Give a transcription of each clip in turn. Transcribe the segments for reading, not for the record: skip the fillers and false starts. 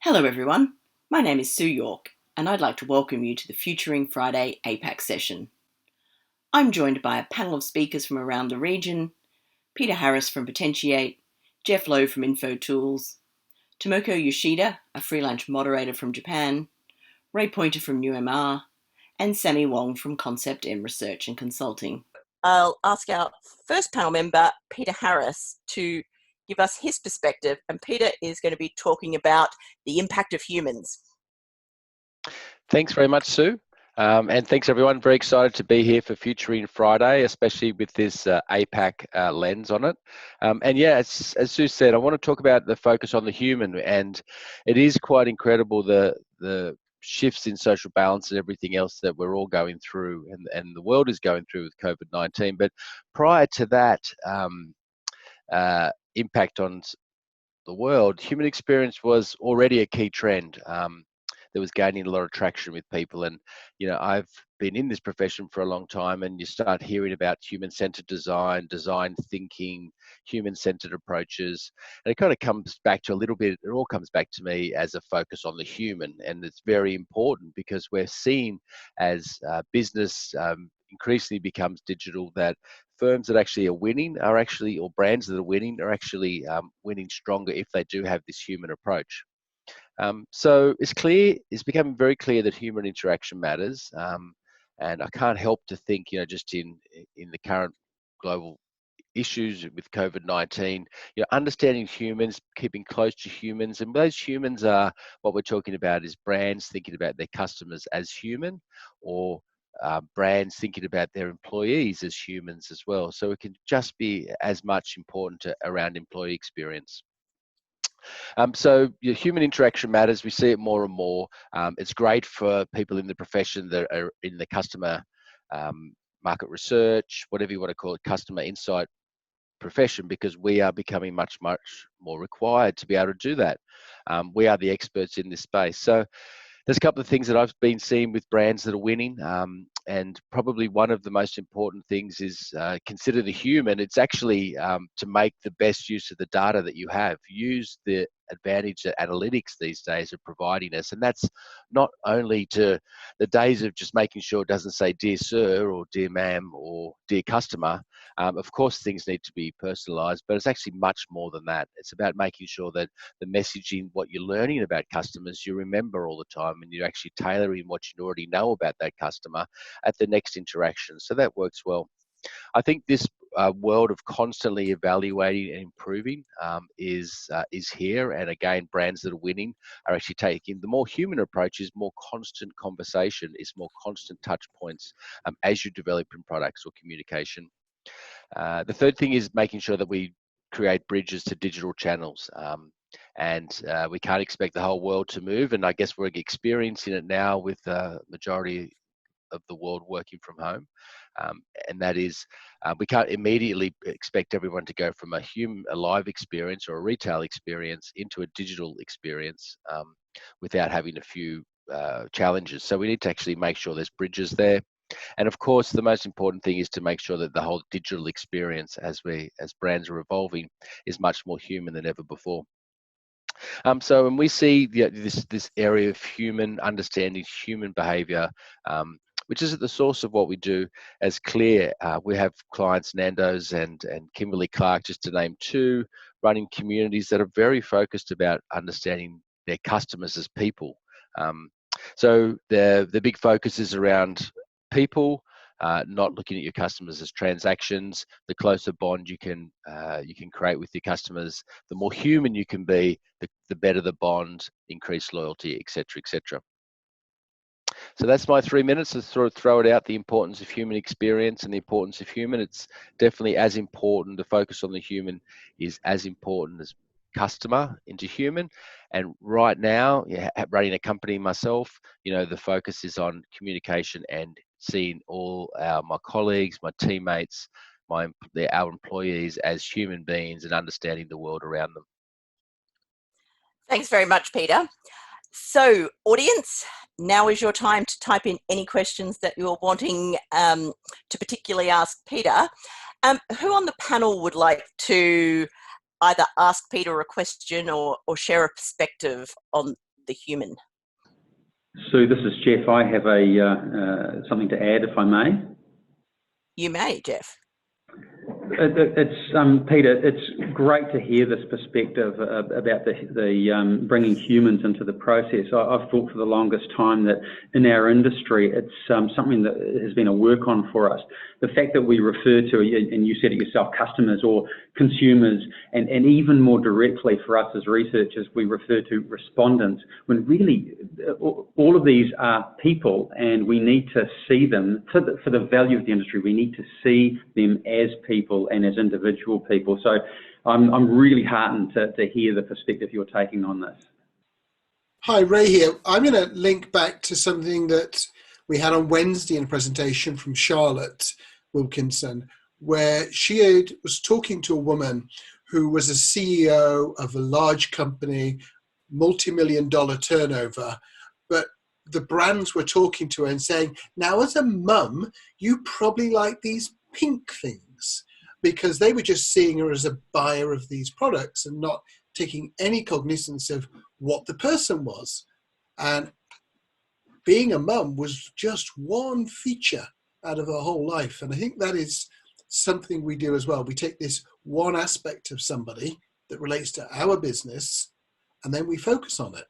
Hello everyone, my name is Sue York and I'd like to welcome you to the Futuring Friday APAC session. I'm joined by a panel of speakers from around the region, Peter Harris from Potentiate, Geoff Lowe from Infotools, Tomoko Yashida, a freelance moderator from Japan, Ray Poynter from NewMR, and Sami Wong from Concept M Research and Consulting. I'll ask our first panel member, Peter Harris, to give us his perspective, and Peter is going to be talking about the impact of humans. Thanks very much, Sue. And thanks everyone, very excited to be here for Futuring Friday, especially with this APAC lens on it. And yeah, as Sue said, I want to talk about the focus on the human, and it is quite incredible the shifts in social balance and everything else that we're all going through and the world is going through with COVID-19. But prior to that impact on the world, human experience was already a key trend. That was gaining a lot of traction with people. And, you know, I've been in this profession for a long time, and you start hearing about human-centered design, design thinking, human-centered approaches. And it kind of comes back to it all comes back to me as a focus on the human. And it's very important because we're seeing as business increasingly becomes digital, that firms that actually are winning or brands that are winning winning stronger if they do have this human approach. So it's becoming very clear that human interaction matters, and I can't help to think, you know, just in the current global issues with COVID-19, you know, understanding humans, keeping close to humans, and those humans are what we're talking about is brands thinking about their customers as human, or brands thinking about their employees as humans as well. So it can just be as much important around employee experience. So human interaction matters. We see it more and more. It's great for people in the profession that are in the customer market research, whatever you want to call it, customer insight profession, because we are becoming much more required to be able to do that. We are the experts in this space. So there's a couple of things that I've been seeing with brands that are winning, and probably one of the most important things is consider the human. It's actually to make the best use of the data that you have. Use the advantage that analytics these days are providing us, and that's not only to the days of just making sure it doesn't say dear sir or dear ma'am or dear customer. Of course things need to be personalized, but it's actually much more than that. It's about making sure that the messaging, what you're learning about customers, you remember all the time, and you're actually tailoring what you already know about that customer at the next interaction. So that works well. I think this world of constantly evaluating and improving is here. And again, brands that are winning are actually taking the more human approach, is more constant conversation, is more constant touch points as you develop in products or communication. The third thing is making sure that we create bridges to digital channels. And we can't expect the whole world to move. And I guess we're experiencing it now with the majority of the world working from home. And that is, we can't immediately expect everyone to go from a live experience or a retail experience into a digital experience without having a few challenges. So we need to actually make sure there's bridges there. And of course, the most important thing is to make sure that the whole digital experience, as brands are evolving, is much more human than ever before. So when we see this area of human understanding, human behavior, which is at the source of what we do, as clear. We have clients, Nando's and Kimberly Clark, just to name two, running communities that are very focused about understanding their customers as people. So the big focus is around people, not looking at your customers as transactions. The closer bond you can create with your customers, the more human you can be, the better the bond, increased loyalty, etc., etc. So that's my 3 minutes to sort of throw it out, the importance of human experience and the importance of human. It's definitely as important. The focus on the human is as important as customer into human. And right now, running a company myself, you know, the focus is on communication and seeing all my colleagues, my teammates, our employees as human beings and understanding the world around them. Thanks very much, Peter. So, audience, now is your time to type in any questions that you're wanting to particularly ask Peter. Who on the panel would like to either ask Peter a question or share a perspective on the human? Sue, this is Geoff. I have something to add, if I may. You may, Geoff. It's Peter. It's great to hear this perspective about the bringing humans into the process. I've thought for the longest time that in our industry, it's something that has been a work on for us. The fact that we refer to, and you said it yourself, customers or consumers, and even more directly for us as researchers, we refer to respondents, when really all of these are people, and we need to see them for the value of the industry. We need to see them as people and as individual people. So I'm really heartened to hear the perspective you're taking on this. Hi, Ray here. I'm going to link back to something that we had on Wednesday in a presentation from Charlotte Wilkinson, where she was talking to a woman who was a CEO of a large company, multi-million-dollar turnover, but the brands were talking to her and saying, now as a mum, you probably like these pink things, because they were just seeing her as a buyer of these products and not taking any cognizance of what the person was. And being a mum was just one feature out of her whole life. And I think that is something we do as well. We take this one aspect of somebody that relates to our business, and then we focus on it.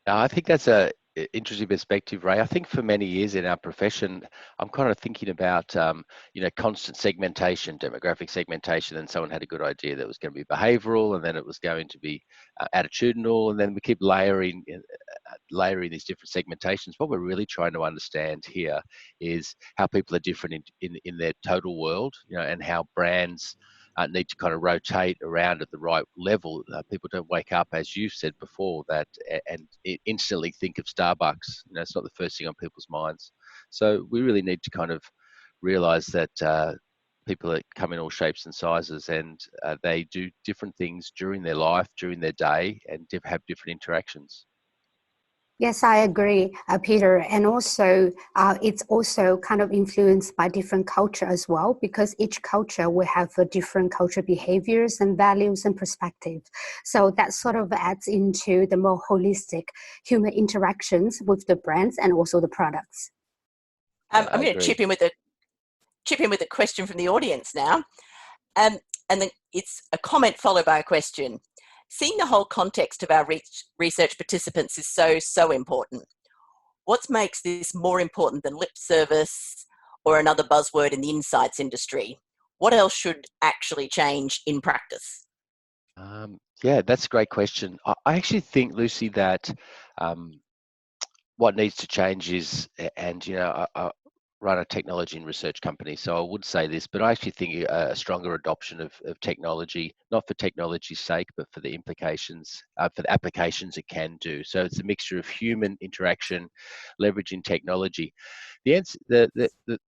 Now, I think that's a interesting perspective, Ray. I think for many years in our profession, I'm kind of thinking about, constant segmentation, demographic segmentation, and someone had a good idea that it was going to be behavioral, and then it was going to be attitudinal, and then we keep layering these different segmentations. What we're really trying to understand here is how people are different in their total world, and how brands need to kind of rotate around at the right level. People don't wake up, as you said before, and instantly think of Starbucks. It's not the first thing on people's minds. So we really need to kind of realize that people come in all shapes and sizes, and they do different things during their life, during their day, and have different interactions. Yes, I agree, Peter. And also, it's also kind of influenced by different culture as well, because each culture will have different cultural behaviors and values and perspectives. So that sort of adds into the more holistic human interactions with the brands and also the products. I'm going to chip in with a question from the audience now. And then it's a comment followed by a question. Seeing the whole context of our research participants is so important. What makes this more important than lip service or another buzzword in the insights industry? What else should actually change in practice? Yeah, that's a great question. I actually think, Lucy, that what needs to change is, and I run a technology and research company, so I would say this, but I actually think a stronger adoption of technology, not for technology's sake, but for the implications, for the applications it can do. So it's a mixture of human interaction, leveraging technology. The answer,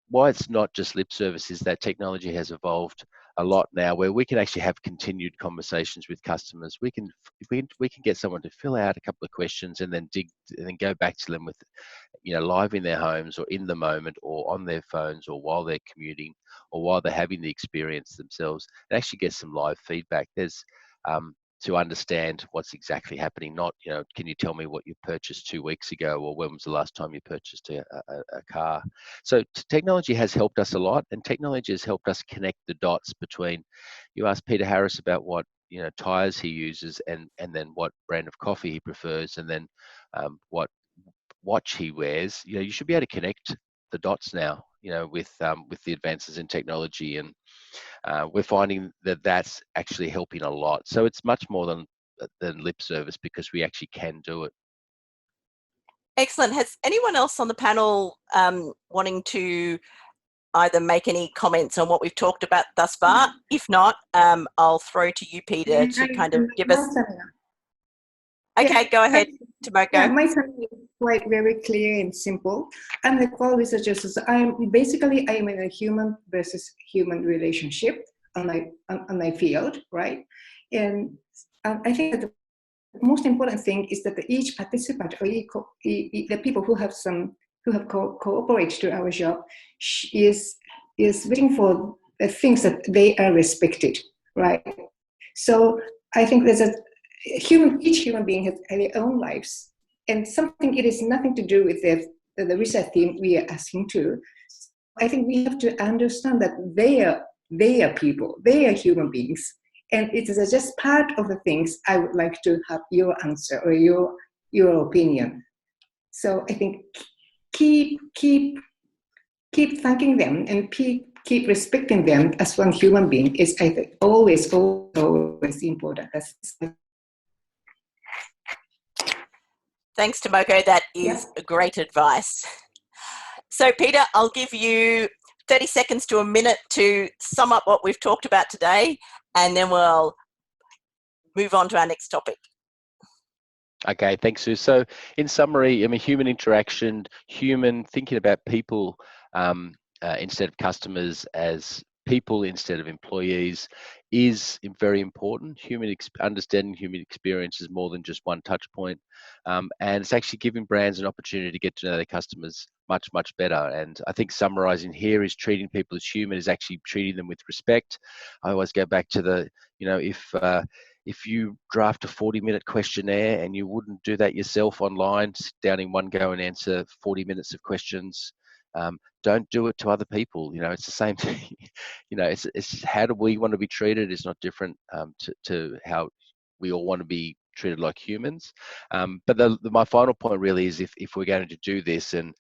why it's not just lip service is that technology has evolved a lot now, where we can actually have continued conversations with customers. We can get someone to fill out a couple of questions and then go back to them with, live in their homes or in the moment or on their phones or while they're commuting or while they're having the experience themselves, and actually get some live feedback. There's to understand what's exactly happening, not, can you tell me what you purchased 2 weeks ago, or when was the last time you purchased a car? So technology has helped us a lot, and technology has helped us connect the dots between, you asked Peter Harris about what, tires he uses, and then what brand of coffee he prefers, and then what watch he wears. You should be able to connect the dots now, with the advances in technology, and we're finding that that's actually helping a lot. So it's much more than lip service, because we actually can do it. Excellent. Has anyone else on the panel wanting to either make any comments on what we've talked about thus far? If not, I'll throw to you, Peter, to kind of give us... Okay, go ahead, Tomoko. Yeah, my summary is quite very clear and simple. I'm a core researcher, so I'm in a human versus human relationship on my field, right? And I think that the most important thing is that each participant or the people who have cooperated to our job is waiting for the things that they are respected, right? So I think there's each human being has their own lives, and something it is nothing to do with the research team we are asking to. I think we have to understand that they are people, they are human beings, and it is just part of the things I would like to have your answer or your opinion. So I think keep thanking them and keep respecting them as one human being is, I think, always important. Thanks, Tomoko. That is great advice. So, Peter, I'll give you 30 seconds to a minute to sum up what we've talked about today, and then we'll move on to our next topic. Okay, thanks, Sue. So, in summary, I mean, human interaction, thinking about people instead of customers as people instead of employees is very important. Understanding human experience is more than just one touch point, and it's actually giving brands an opportunity to get to know their customers much better. And I think summarizing here is treating people as human is actually treating them with respect. I always go back to the, if you draft a 40-minute questionnaire and you wouldn't do that yourself online, sit down in one go and answer 40 minutes of questions, don't do it to other people. It's the same thing. It's how do we want to be treated is not different to how we all want to be treated like humans. But my final point really is if we're going to do this and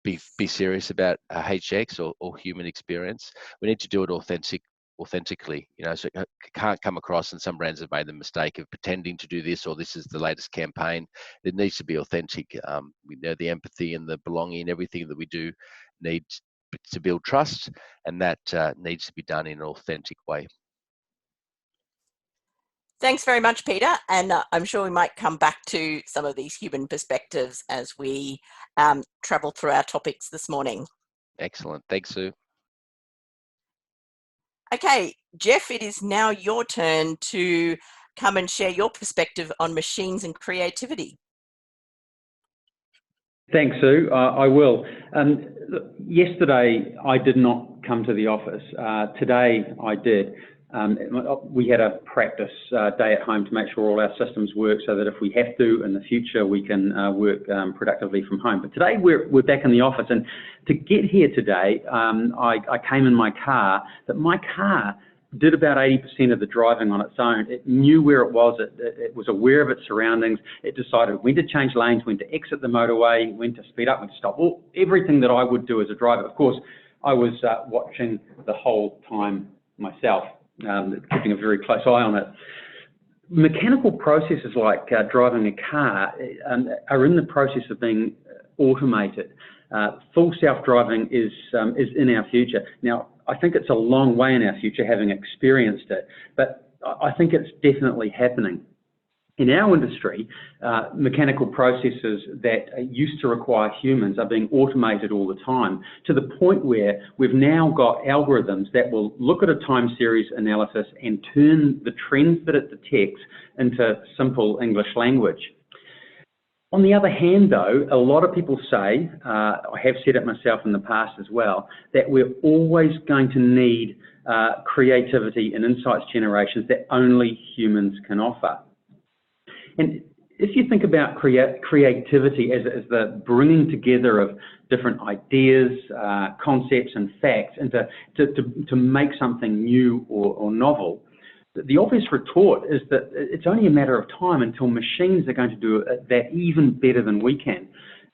be serious about HX or human experience, we need to do it authentically, so it can't come across, and some brands have made the mistake of pretending to do this, or this is the latest campaign. It needs to be authentic. We know the empathy and the belonging, everything that we do needs to build trust, and that needs to be done in an authentic way. Thanks very much, Peter, and I'm sure we might come back to some of these human perspectives as we travel through our topics this morning. Excellent. Thanks, Sue. Okay, Geoff, it is now your turn to come and share your perspective on machines and creativity. Thanks, Sue. I will. Yesterday, I did not come to the office. Today, I did. We had a practice day at home to make sure all our systems work so that if we have to in the future, we can work productively from home. But today, we're back in the office. And to get here today, I came in my car, but my car did about 80% of the driving on its own. It knew where it was. It was aware of its surroundings. It decided when to change lanes, when to exit the motorway, when to speed up, when to stop. Everything that I would do as a driver. Of course, I was watching the whole time myself, keeping a very close eye on it. Mechanical processes like driving a car are in the process of being automated. Full self-driving is in our future. Now, I think it's a long way in our future, having experienced it, but I think it's definitely happening. In our industry, mechanical processes that used to require humans are being automated all the time, to the point where we've now got algorithms that will look at a time series analysis and turn the trends that it detects into simple English language. On the other hand, though, a lot of people say, I have said it myself in the past as well, that we're always going to need creativity and insights generations that only humans can offer. And if you think about creativity as the bringing together of different ideas, concepts and facts, and to make something new or novel, the obvious retort is that it's only a matter of time until machines are going to do that even better than we can.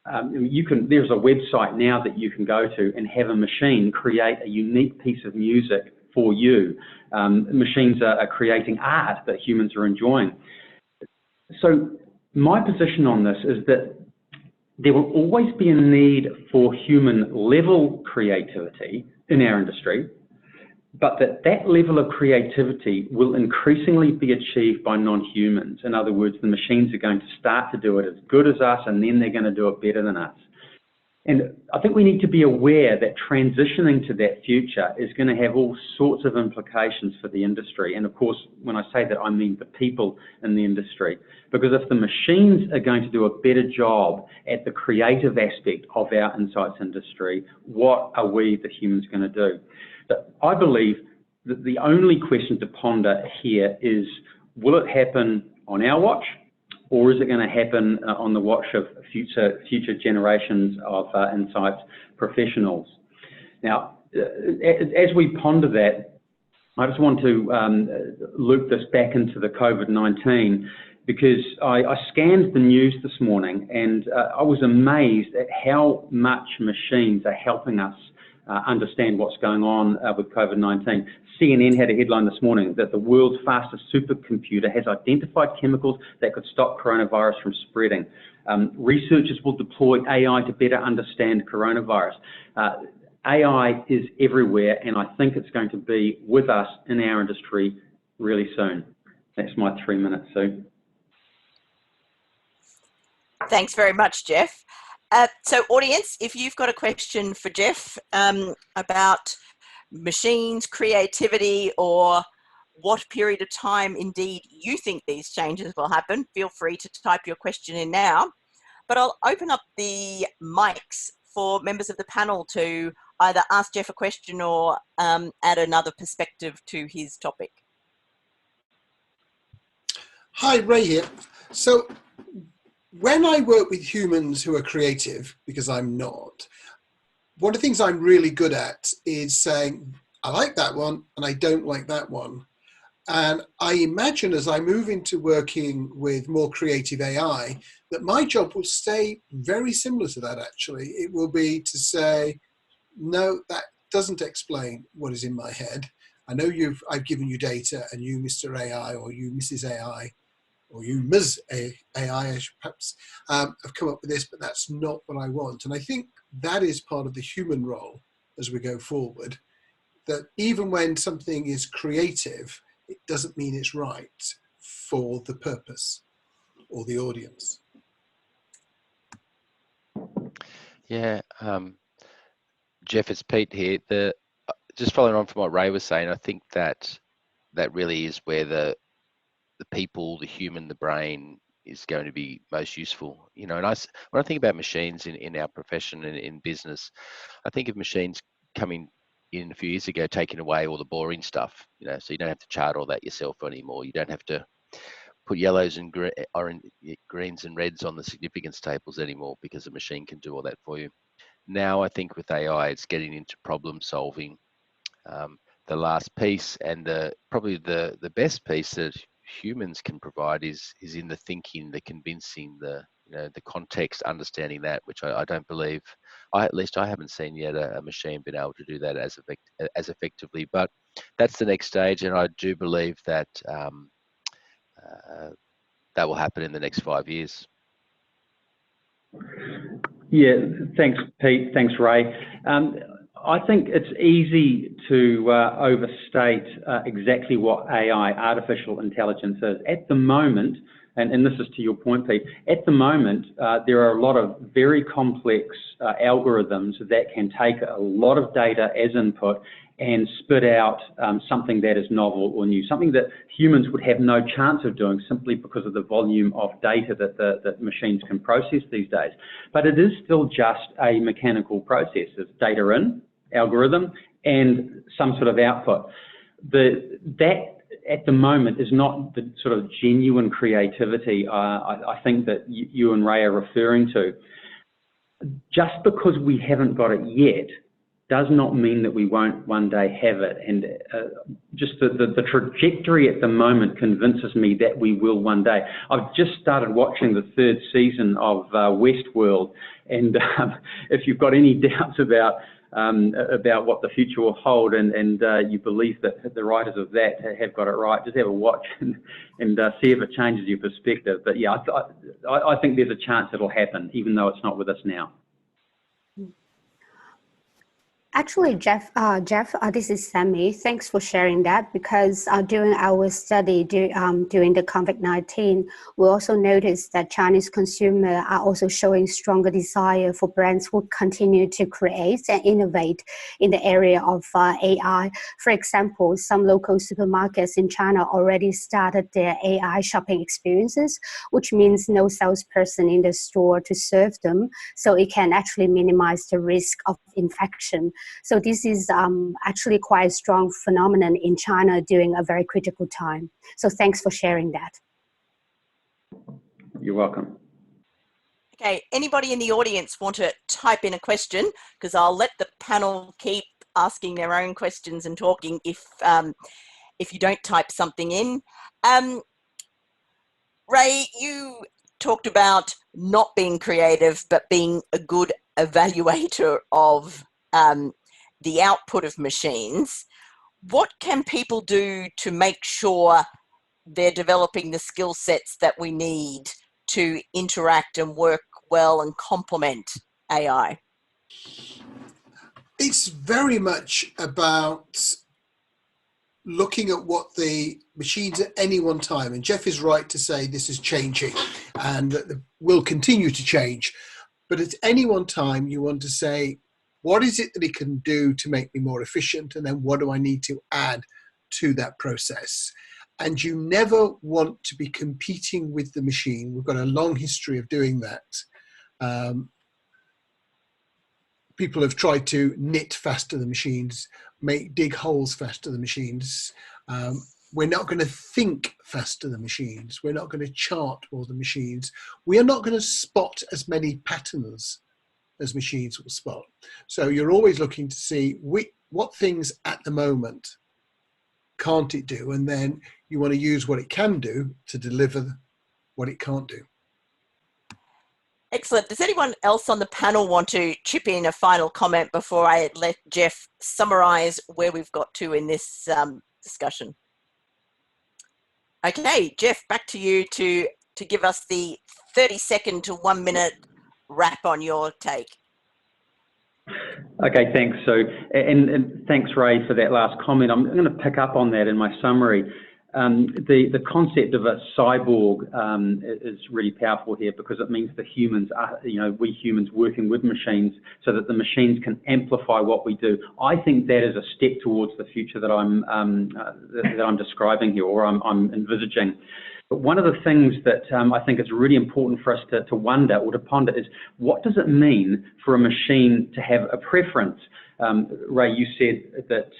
There's a website now that you can go to and have a machine create a unique piece of music for you. Machines are creating art that humans are enjoying. So my position on this is that there will always be a need for human-level creativity in our industry, but that level of creativity will increasingly be achieved by non-humans. In other words, the machines are going to start to do it as good as us, and then they're going to do it better than us. And I think we need to be aware that transitioning to that future is going to have all sorts of implications for the industry. And of course, when I say that, I mean the people in the industry. Because if the machines are going to do a better job at the creative aspect of our insights industry, what are we, the humans, going to do? But I believe that the only question to ponder here is, will it happen on our watch, or is it going to happen on the watch of future generations of insights professionals? Now, as we ponder that, I just want to loop this back into the COVID-19, because I scanned the news this morning, and I was amazed at how much machines are helping us understand what's going on with COVID-19. CNN had a headline this morning that the world's fastest supercomputer has identified chemicals that could stop coronavirus from spreading. Researchers will deploy AI to better understand coronavirus. AI is everywhere, and I think it's going to be with us in our industry really soon. That's my 3 minutes, Sue. Thanks very much, Geoff. So audience, if you've got a question for Geoff about machines, creativity, or what period of time indeed you think these changes will happen, feel free to type your question in now. But I'll open up the mics for members of the panel to either ask Geoff a question or add another perspective to his topic. Hi, Ray here. So when I work with humans who are creative, because I'm not, one of the things I'm really good at is saying, I like that one and I don't like that one. And I imagine as I move into working with more creative AI, that my job will stay very similar to that, actually. It will be to say, no, that doesn't explain what is in my head. I know I've given you data, and you, Mr. AI, or you, Mrs. AI, or you, Ms. AI, perhaps, have come up with this, but that's not what I want. And I think that is part of the human role as we go forward, that even when something is creative, it doesn't mean it's right for the purpose or the audience. Yeah, Geoff, it's Pete here. Just following on from what Ray was saying, I think that really is where the people, the human, the brain is going to be most useful. You know, and when I think about machines in our profession and in business, I think of machines coming in a few years ago, taking away all the boring stuff. You know, so you don't have to chart all that yourself anymore. You don't have to put yellows and greens and reds on the significance tables anymore, because a machine can do all that for you. Now, I think with AI, it's getting into problem solving. The last piece, and probably the best piece that humans can provide is in the thinking, the convincing, the context, understanding that, which I don't believe, at least I haven't seen yet a machine been able to do that as effectively. But that's the next stage, and I do believe that that will happen in the next 5 years. Yeah, thanks, Pete. Thanks, Ray. I think it's easy to overstate exactly what AI, artificial intelligence, is. At the moment, and this is to your point, Pete, at the moment, there are a lot of very complex algorithms that can take a lot of data as input and spit out something that is novel or new, something that humans would have no chance of doing simply because of the volume of data that machines can process these days. But it is still just a mechanical process. It's data in, algorithm, and some sort of output. That at the moment is not the sort of genuine creativity I think that you and Ray are referring to. Just because we haven't got it yet does not mean that we won't one day have it. And just the trajectory at the moment convinces me that we will one day. I've just started watching the 3rd season of Westworld, and if you've got any doubts about what the future will hold, and you believe that the writers of that have got it right, just have a watch and see if it changes your perspective. But yeah, I think there's a chance it'll happen, even though it's not with us now. Actually, Geoff, this is Sami. Thanks for sharing that, because during our study during the COVID-19, we also noticed that Chinese consumers are also showing stronger desire for brands who continue to create and innovate in the area of AI. For example, some local supermarkets in China already started their AI shopping experiences, which means no salesperson in the store to serve them, so it can actually minimize the risk of infection. So this is actually quite a strong phenomenon in China during a very critical time. So thanks for sharing that. You're welcome. Okay, anybody in the audience want to type in a question? Because I'll let the panel keep asking their own questions and talking if you don't type something in. Ray, you talked about not being creative, but being a good evaluator of the output of machines. What can people do to make sure they're developing the skill sets that we need to interact and work well and complement AI? It's very much about looking at what the machines at any one time, and Geoff is right to say this is changing and that will continue to change, but at any one time you want to say, what is it that it can do to make me more efficient, and then what do I need to add to that process? And you never want to be competing with the machine. We've got a long history of doing that. People have tried to knit faster than machines, dig holes faster than machines. We're not going to think faster than machines. We're not going to chart more than machines. We are not going to spot as many patterns as machines will spot. So you're always looking to see what things at the moment can't it do, and then you want to use what it can do to deliver what it can't do. Excellent. Does anyone else on the panel want to chip in a final comment before I let Geoff summarise where we've got to in this discussion? Okay, Geoff, back to you to give us the 30-second to 1 minute wrap on your take. Okay, thanks, Sue. And thanks, Ray, for that last comment. I'm going to pick up on that in my summary. The concept of a cyborg is really powerful here, because it means the humans are, we humans working with machines so that the machines can amplify what we do. I think that is a step towards the future that I'm describing here, or I'm envisaging. But one of the things that I think is really important for us to wonder or to ponder is, what does it mean for a machine to have a preference? Ray, you said that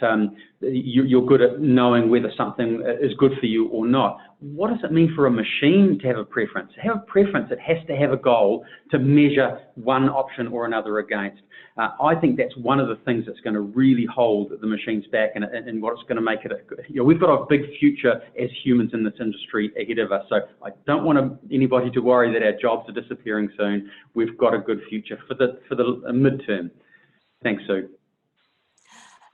you're good at knowing whether something is good for you or not. What does it mean for a machine to have a preference? To have a preference, it has to have a goal to measure one option or another against. I think that's one of the things that's going to really hold the machines back, and what's going to make it. We've got a big future as humans in this industry ahead of us. So I don't want anybody to worry that our jobs are disappearing soon. We've got a good future for the midterm. Thanks, Sue.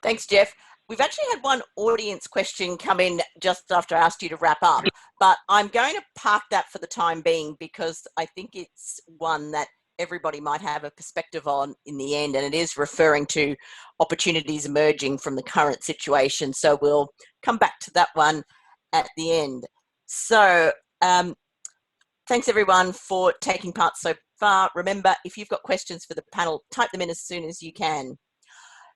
Thanks, Geoff. We've actually had one audience question come in just after I asked you to wrap up, but I'm going to park that for the time being, because I think it's one that everybody might have a perspective on in the end, and it is referring to opportunities emerging from the current situation. So we'll come back to that one at the end. So thanks everyone for taking part so far. Remember, if you've got questions for the panel, type them in as soon as you can.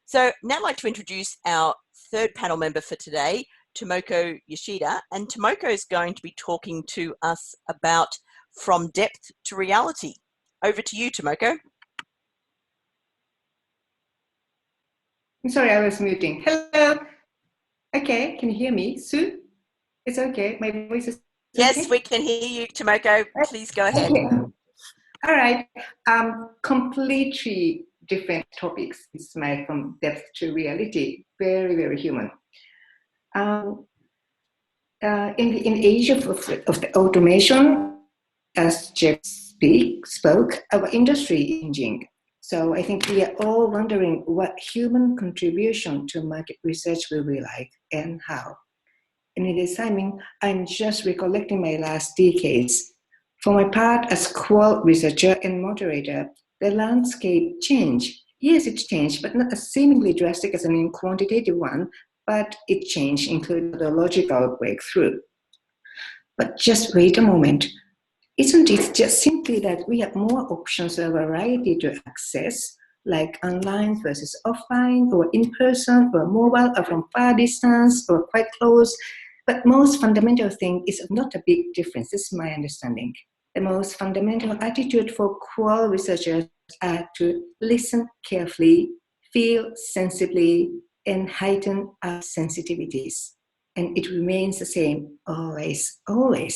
So now I'd like to introduce our third panel member for today, Tomoko Yashida. And Tomoko is going to be talking to us about From Depth to Reality. Over to you, Tomoko. I'm sorry, I was muting. Hello. Okay, can you hear me? Sue? It's okay. My voice is Yes, okay? we can hear you, Tomoko. Please go ahead. Okay. All right. Completely different topics. It's my From Depth to Reality. Very, very human. In the age of the automation, as Geoff spoke, our industry is changing. So I think we are all wondering what human contribution to market research will be like and how. And in this timing, I'm just recollecting my last decades. For my part as qual researcher and moderator, the landscape changed. Yes, it changed, but not as seemingly drastic as an quantitative one, but it changed, including the logical breakthrough. But just wait a moment. Isn't it just simply that we have more options of variety to access, like online versus offline, or in person, or mobile, or from far distance, or quite close? But most fundamental thing is not a big difference. This is my understanding. The most fundamental attitude for qual researchers are to listen carefully, feel sensibly, and heighten our sensitivities. And it remains the same always, always.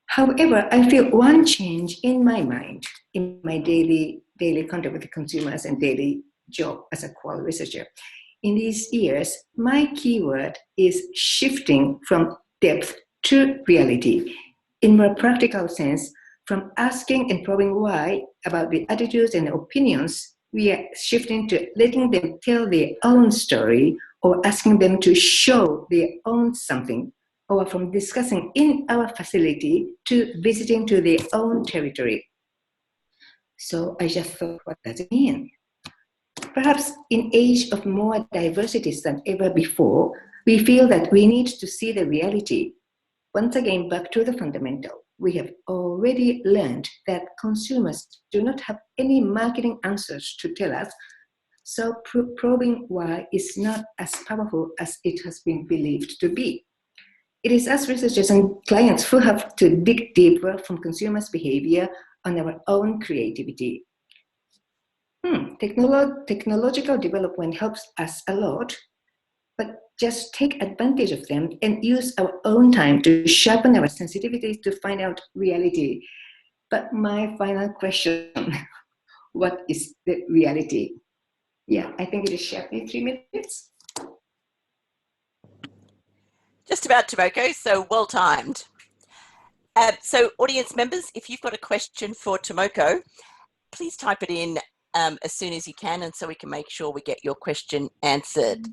However, I feel one change in my mind, in my daily contact with the consumers and daily job as a quality researcher. In these years, my keyword is shifting from depth to reality. In more practical sense, from asking and probing why about the attitudes and opinions, we are shifting to letting them tell their own story or asking them to show their own something, or from discussing in our facility to visiting to their own territory. So I just thought, what does it mean? Perhaps in age of more diversities than ever before, we feel that we need to see the reality. Once again, back to the fundamental. We have already learned that consumers do not have any marketing answers to tell us, so probing why is not as powerful as it has been believed to be. It is us researchers and clients who have to dig deeper from consumers' behavior on our own creativity. Technological development helps us a lot, but just take advantage of them and use our own time to sharpen our sensitivities to find out reality. But my final question, what is the reality? Yeah, I think it is sharply 3 minutes. Just about, Tomoko, so well timed. So audience members, if you've got a question for Tomoko, please type it in as soon as you can, and so we can make sure we get your question answered.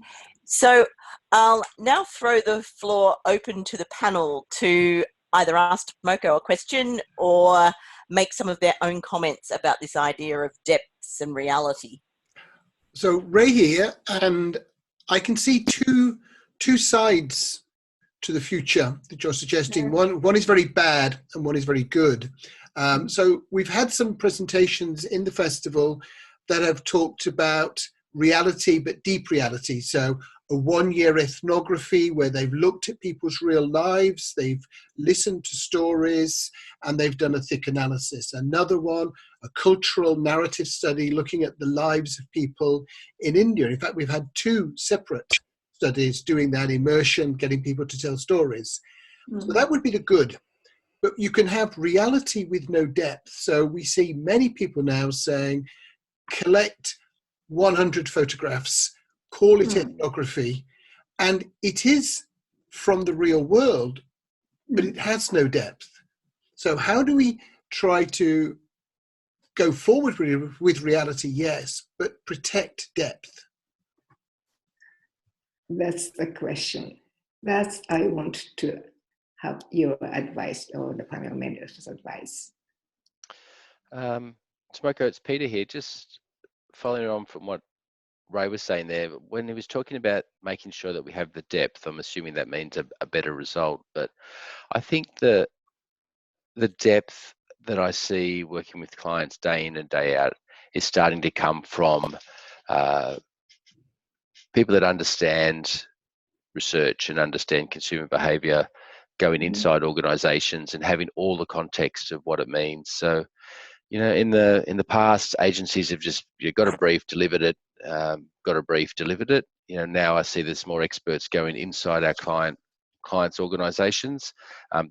So I'll now throw the floor open to the panel to either ask Tomoko a question or make some of their own comments about this idea of depths and reality. So Ray here, and I can see two sides to the future that you're suggesting. One is very bad and one is very good. So we've had some presentations in the festival that have talked about reality, but deep reality. So a 1-year ethnography where they've looked at people's real lives, they've listened to stories, and they've done a thick analysis. Another one, a cultural narrative study looking at the lives of people in India. In fact, we've had 2 separate studies doing that immersion, getting people to tell stories. So that would be the good. But you can have reality with no depth. So we see many people now saying, collect 100 photographs, call it ethnography, and it is from the real world, but it has no depth. So how do we try to go forward with reality? Yes, but protect depth. That's the question. I want to have your advice or the panel members' advice. Tomoko, it's Peter here. Just following on from what Ray was saying there, when he was talking about making sure that we have the depth, I'm assuming that means a better result. But I think the depth that I see working with clients day in and day out is starting to come from people that understand research and understand consumer behavior, going inside organizations and having all the context of what it means. So, you know, in the past, agencies have just, you got a brief, delivered it, got a brief, delivered it. You know, now I see there's more experts going inside our clients' organizations.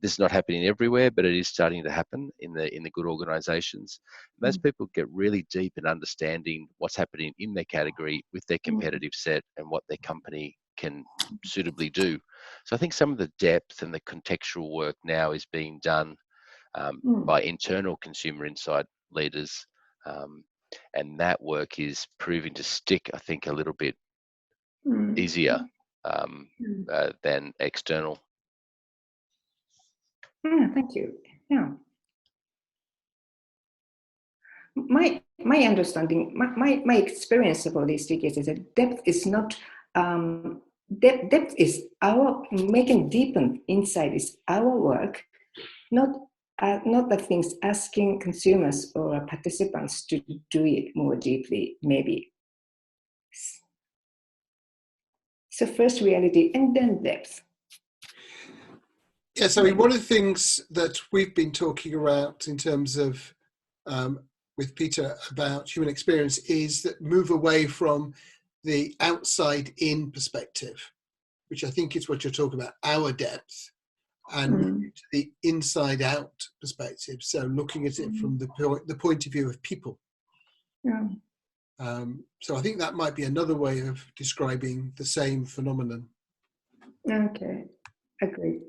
This is not happening everywhere, but it is starting to happen in the good organizations. Those people get really deep in understanding what's happening in their category with their competitive set and what their company can suitably do. So I think some of the depth and the contextual work now is being done by internal consumer insight leaders, and that work is proving to stick, I think, a little bit easier than external. Thank you. Yeah. My understanding, my experience of all these figures is that depth is not depth is our making deepen insight is our work, not the things asking consumers or participants to do it more deeply, maybe. So first reality and then depth. Yes, I mean, one of the things that we've been talking about in terms of with Peter about human experience is that move away from the outside in perspective, which I think is what you're talking about, our depth, and move to the inside out perspective. So looking at it from the point of view of people. Yeah. So I think that might be another way of describing the same phenomenon. Okay, agreed.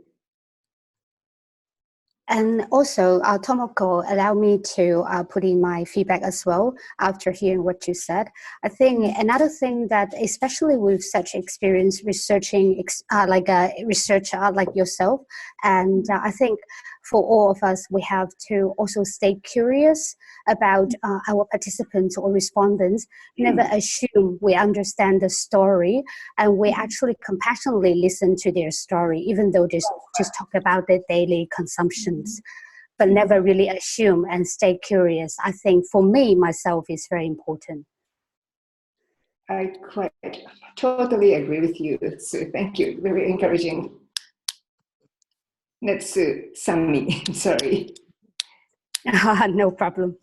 And also, Tomoko, allow me to put in my feedback as well after hearing what you said. I think another thing that, especially with such experience researching, like a researcher like yourself, and I think for all of us, we have to also stay curious about our participants or respondents. Never assume we understand the story, and we actually compassionately listen to their story, even though they just talk about their daily consumptions, but never really assume and stay curious. I think for me, myself, is very important. I quite totally agree with you. So thank you. Very encouraging. That's Sami. Sorry. No problem.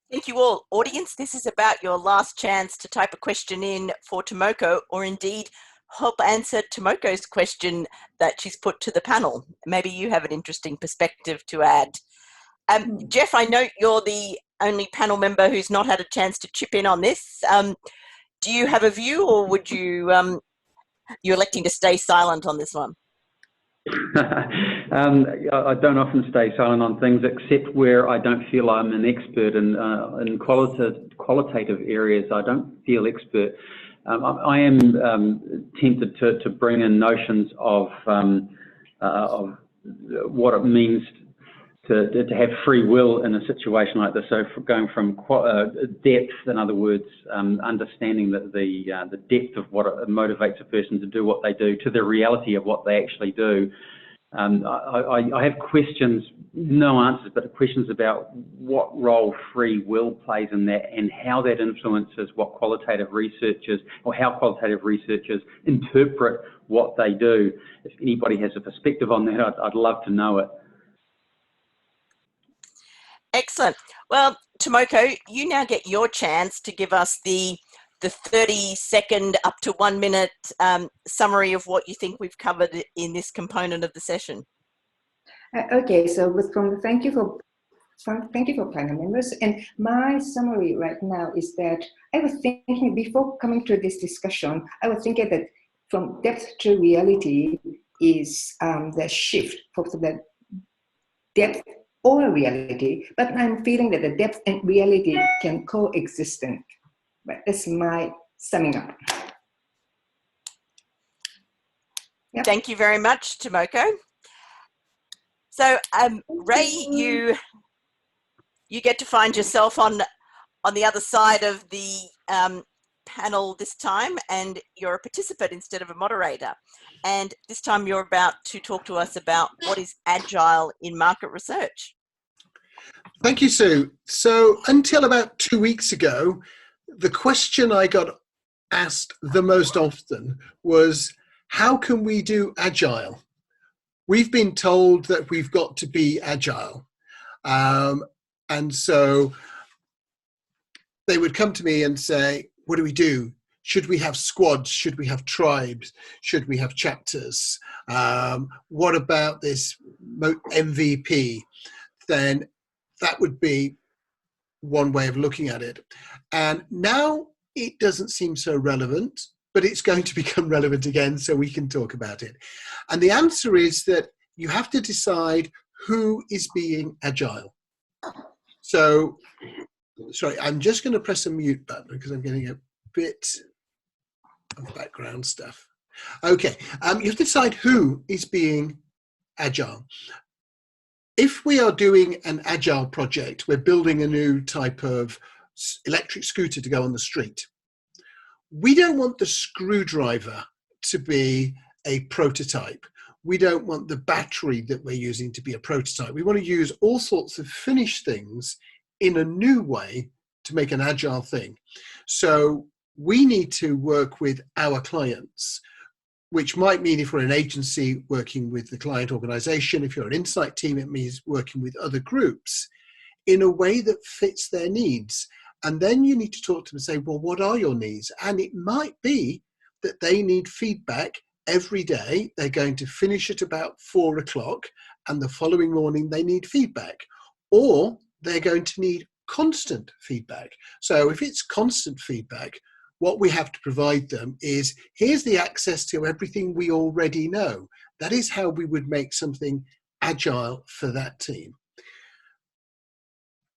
Thank you all. Audience, this is about your last chance to type a question in for Tomoko, or indeed help answer Tomoko's question that she's put to the panel. Maybe you have an interesting perspective to add. Geoff, I know you're the only panel member who's not had a chance to chip in on this. Do you have a view, or would you, you're electing to stay silent on this one? I don't often stay silent on things except where I don't feel I'm an expert in qualitative areas. I don't feel expert. I am tempted to bring in notions of what it means to have free will in a situation like this. So going from depth, in other words, understanding the depth of what motivates a person to do what they do, to the reality of what they actually do. I have questions, no answers, but questions about what role free will plays in that, and how that influences what qualitative researchers, or how qualitative researchers interpret what they do. If anybody has a perspective on that, I'd love to know it. Excellent. Well, Tomoko, you now get your chance to give us the 30-second up to 1 minute summary of what you think we've covered in this component of the session. Okay, so thank you for panel members. And my summary right now is that I was thinking, before coming to this discussion, I was thinking that from depth to reality is the shift from the depth or reality, but I'm feeling that the depth and reality can coexist. But that's my summing up. Yep. Thank you very much, Tomoko. So, Ray, you get to find yourself on the other side of the panel this time, and you're a participant instead of a moderator. And this time you're about to talk to us about what is Agile in market research. Thank you, Sue. So until about 2 weeks ago, the question I got asked the most often was, how can we do Agile? We've been told that we've got to be Agile. And so they would come to me and say, what do we do? Should we have squads? Should we have tribes? Should we have chapters? What about this MVP? Then that would be one way of looking at it. And now it doesn't seem so relevant, but it's going to become relevant again, so we can talk about it. And the answer is that you have to decide who is being agile. So, sorry, I'm just going to press a mute button because I'm getting a bit of background stuff. Okay, you have to decide who is being agile. If we are doing an agile project, we're building a new type of electric scooter to go on the street. We don't want the screwdriver to be a prototype. We don't want the battery that we're using to be a prototype. We want to use all sorts of finished things in a new way to make an agile thing. So we need to work with our clients, which might mean if we're an agency working with the client organization, if you're an insight team, it means working with other groups. in a way that fits their needs. And then you need to talk to them and say, well, what are your needs? And it might be that they need feedback every day. They're going to finish at about 4 o'clock, and the following morning they need feedback. Or they're going to need constant feedback. So if it's constant feedback, what we have to provide them is, here's the access to everything we already know. That is how we would make something agile for that team.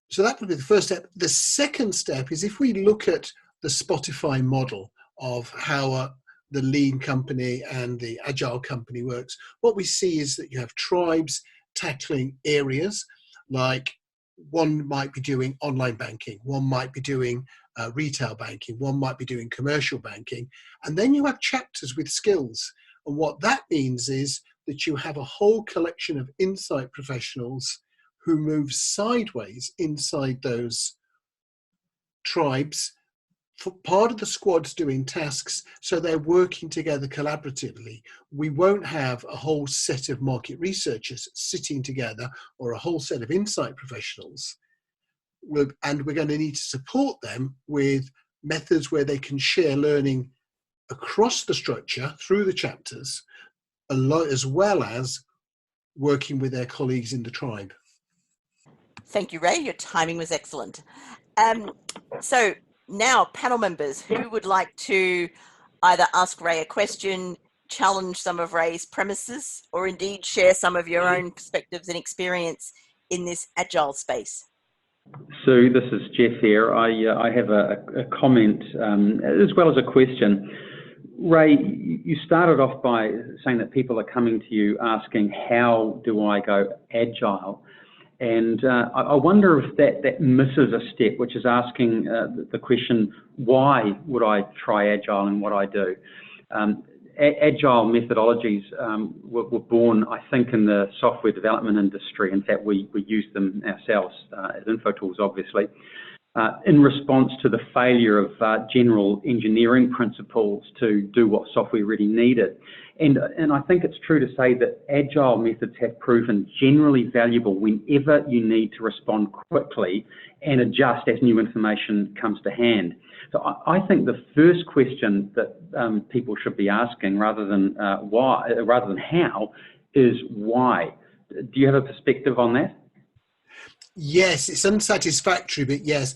So that would be the first step. The second step is, if we look at the Spotify model of how the lean company and the agile company works, what we see is that you have tribes tackling areas, like one might be doing online banking, one might be doing retail banking, one might be doing commercial banking, and then you have chapters with skills. And what that means is that you have a whole collection of insight professionals who move sideways inside those tribes. For part of the squad's doing tasks, so they're working together collaboratively. We won't have a whole set of market researchers sitting together, or a whole set of insight professionals. And we're going to need to support them with methods where they can share learning across the structure through the chapters, as well as working with their colleagues in the tribe. Thank you, Ray. Your timing was excellent. So now, panel members, who would like to either ask Ray a question, challenge some of Ray's premises, or indeed share some of your own perspectives and experience in this agile space? Sue, this is Geoff here. I have a comment as well as a question. Ray, you started off by saying that people are coming to you asking, how do I go agile? And I wonder if that misses a step, which is asking the question, why would I try agile in what I do? Agile methodologies were born, I think, in the software development industry. In fact, we use them ourselves at Infotools, obviously, in response to the failure of general engineering principles to do what software really needed. And I think it's true to say that agile methods have proven generally valuable whenever you need to respond quickly and adjust as new information comes to hand. So I think the first question that people should be asking, rather than how, is why. Do you have a perspective on that? Yes, it's unsatisfactory, but yes,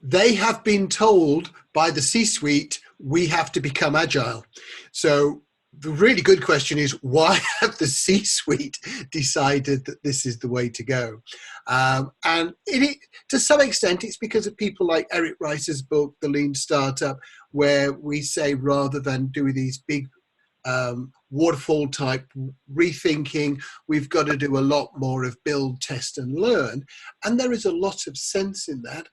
they have been told by the C-suite, we have to become agile. So the really good question is, why have the C-suite decided that this is the way to go? And to some extent, it's because of people like Eric Rice's book, The Lean Startup, where we say, rather than do these big waterfall type rethinking, we've got to do a lot more of build, test and learn. And there is a lot of sense in that,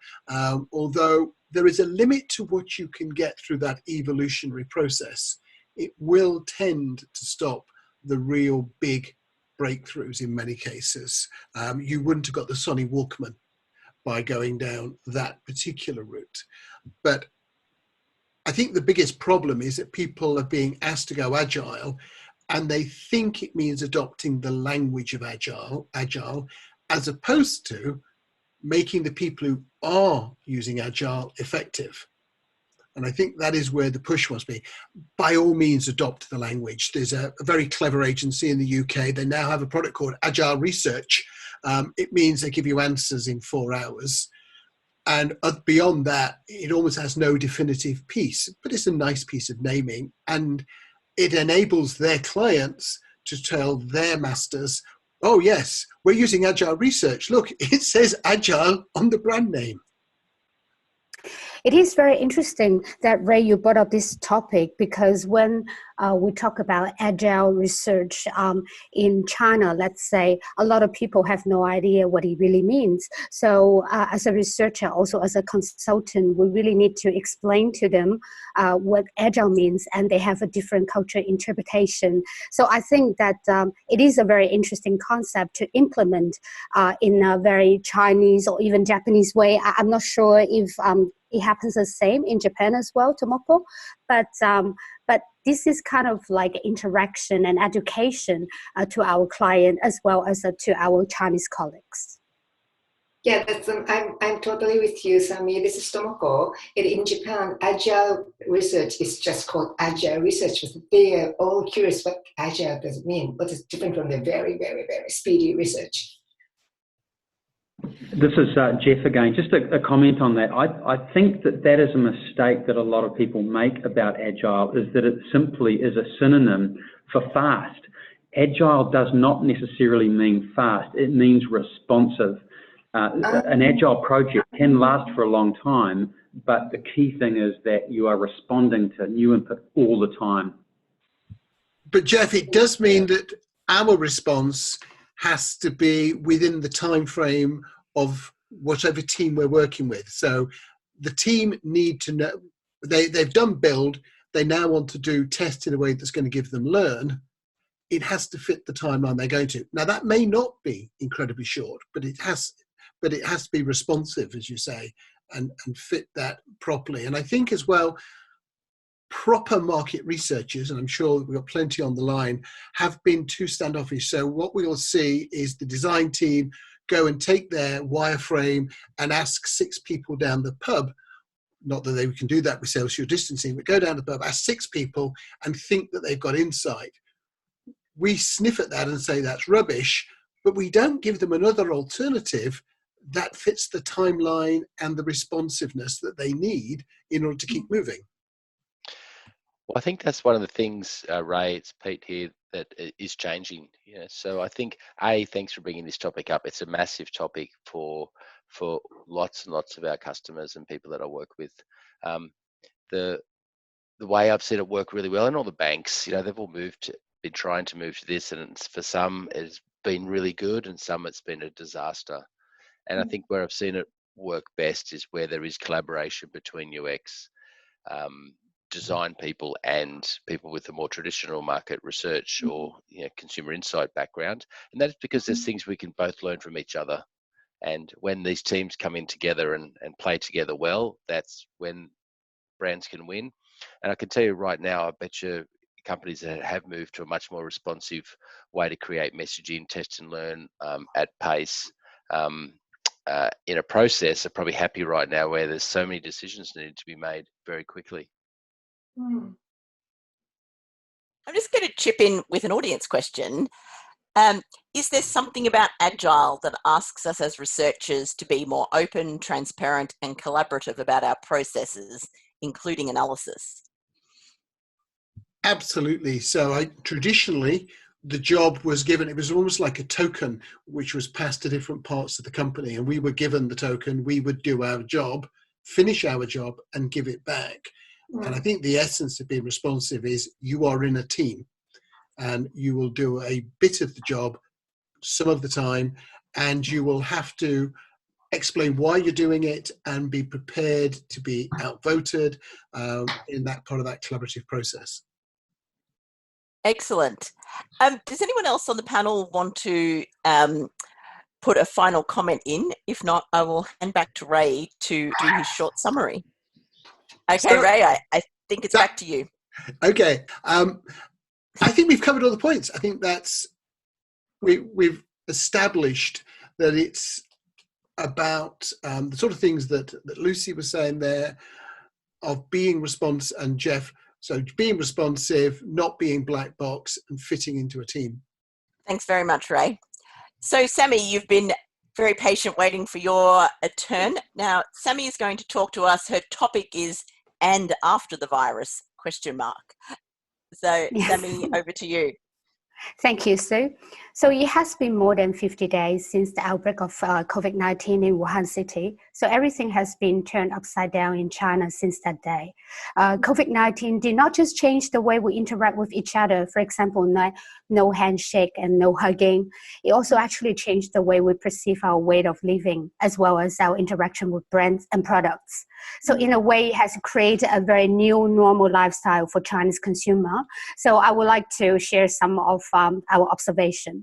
although there is a limit to what you can get through that evolutionary process. It will tend to stop the real big breakthroughs in many cases. You wouldn't have got the Sony Walkman by going down that particular route. But I think the biggest problem is that people are being asked to go agile, and they think it means adopting the language of agile, as opposed to making the people who are using agile effective. And I think that is where the push must be. By all means, adopt the language. There's a very clever agency in the UK. They now have a product called Agile Research. It means they give you answers in 4 hours. And beyond that, it almost has no definitive piece, but it's a nice piece of naming. And it enables their clients to tell their masters, oh yes, we're using Agile Research. Look, it says Agile on the brand name. It is very interesting that, Ray, you brought up this topic, because when we talk about agile research in China, let's say, a lot of people have no idea what it really means. So as a researcher, also as a consultant, we really need to explain to them what agile means, and they have a different culture interpretation. So I think that it is a very interesting concept to implement in a very Chinese or even Japanese way. I'm not sure if it happens the same in Japan as well, Tomoko, but this is kind of like interaction and education to our client as well as to our Chinese colleagues. Yeah, I'm totally with you, Sami. This is Tomoko. In Japan, Agile research is just called Agile research. They are all curious what Agile does it mean. What is different from the very, very, very speedy research? This is Geoff again. Just a comment on that. I think that is a mistake that a lot of people make about Agile, is that it simply is a synonym for fast. Agile does not necessarily mean fast. It means responsive. An Agile project can last for a long time, but the key thing is that you are responding to new input all the time. But Geoff, it does mean that our response has to be within the time frame of whatever team we're working with. So the team need to know, they've done build, they now want to do test in a way that's going to give them learn. It has to fit the timeline they're going to. Now that may not be incredibly short, but it has to be responsive, as you say, and fit that properly. And I think as well, proper market researchers, and I'm sure we've got plenty on the line, have been too standoffish. So what we'll see is the design team go and take their wireframe and ask 6 people down the pub, not that they can do that with social distancing, but go down the pub, ask 6 people and think that they've got insight. We sniff at that and say that's rubbish, but we don't give them another alternative that fits the timeline and the responsiveness that they need in order to keep moving. Well, I think that's one of the things, Ray, it's Pete here, that is changing. So I think, thanks for bringing this topic up. It's a massive topic for lots and lots of our customers and people that I work with. The way I've seen it work really well, and all the banks, they've all been trying to move to this, and for some it's been really good, and some it's been a disaster. And I think where I've seen it work best is where there is collaboration between UX, design people and people with a more traditional market research or consumer insight background. And that's because there's things we can both learn from each other. And when these teams come in together and play together well, that's when brands can win. And I can tell you right now, I bet you companies that have moved to a much more responsive way to create messaging, test and learn at pace in a process are probably happy right now, where there's so many decisions needed to be made very quickly. I'm just going to chip in with an audience question. Is there something about Agile that asks us as researchers to be more open, transparent, and collaborative about our processes, including analysis? Absolutely. So traditionally, the job was given, it was almost like a token, which was passed to different parts of the company. And we were given the token, we would do our job, finish our job, and give it back. And I think the essence of being responsive is you are in a team and you will do a bit of the job some of the time, and you will have to explain why you're doing it and be prepared to be outvoted in that part of that collaborative process. Excellent. Does anyone else on the panel want to put a final comment in? If not, I will hand back to Ray to do his short summary. Okay, Ray, I think it's back to you. Okay. I think we've covered all the points. I think we've established that it's about the sort of things that Lucy was saying there, of being responsive, and Geoff, so being responsive, not being black box, and fitting into a team. Thanks very much, Ray. So Sami, you've been very patient waiting for your turn. Now, Sami is going to talk to us. Her topic is "And after the virus?" ? So Yes. Sami, over to you. Thank you, Sue. So it has been more than 50 days since the outbreak of COVID-19 in Wuhan city. So everything has been turned upside down in China since that day. COVID-19 did not just change the way we interact with each other, for example, no handshake and no hugging. It also actually changed the way we perceive our way of living, as well as our interaction with brands and products. So in a way, it has created a very new normal lifestyle for Chinese consumer. So I would like to share some of our observation.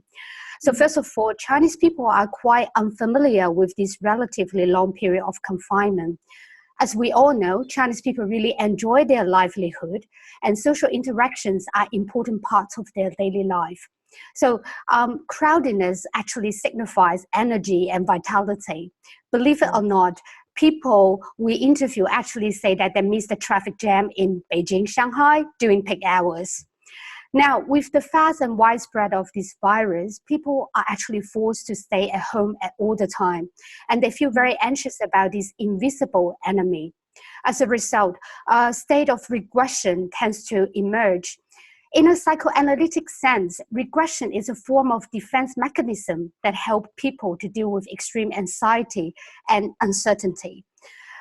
So first of all, Chinese people are quite unfamiliar with this relatively long period of confinement. As we all know, Chinese people really enjoy their livelihood, and social interactions are important parts of their daily life. So crowdiness actually signifies energy and vitality. Believe it or not, people we interview actually say that they miss the traffic jam in Beijing, Shanghai during peak hours. Now, with the fast and widespread of this virus, people are actually forced to stay at home all the time, and they feel very anxious about this invisible enemy. As a result, a state of regression tends to emerge. In a psychoanalytic sense, regression is a form of defense mechanism that help people to deal with extreme anxiety and uncertainty.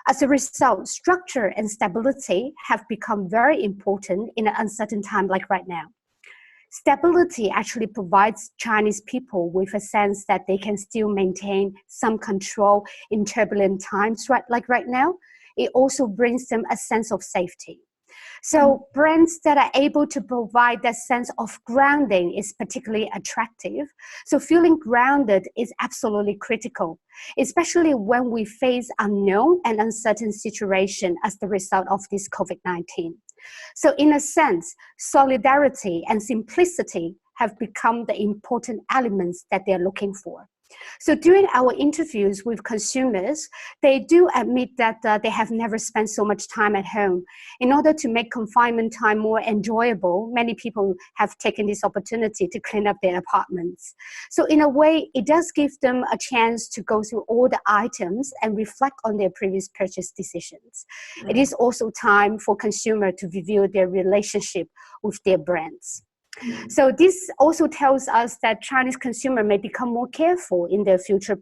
As a result, structure and stability have become very important in an uncertain time like right now. Stability actually provides Chinese people with a sense that they can still maintain some control in turbulent times, like right now. It also brings them a sense of safety. So brands that are able to provide that sense of grounding is particularly attractive. So feeling grounded is absolutely critical, especially when we face unknown and uncertain situation as the result of this COVID-19. So in a sense, solidarity and simplicity have become the important elements that they're looking for. So during our interviews with consumers, they do admit that they have never spent so much time at home. In order to make confinement time more enjoyable, many people have taken this opportunity to clean up their apartments. So in a way, it does give them a chance to go through all the items and reflect on their previous purchase decisions. It is also time for consumers to review their relationship with their brands. So this also tells us that Chinese consumer may become more careful in their future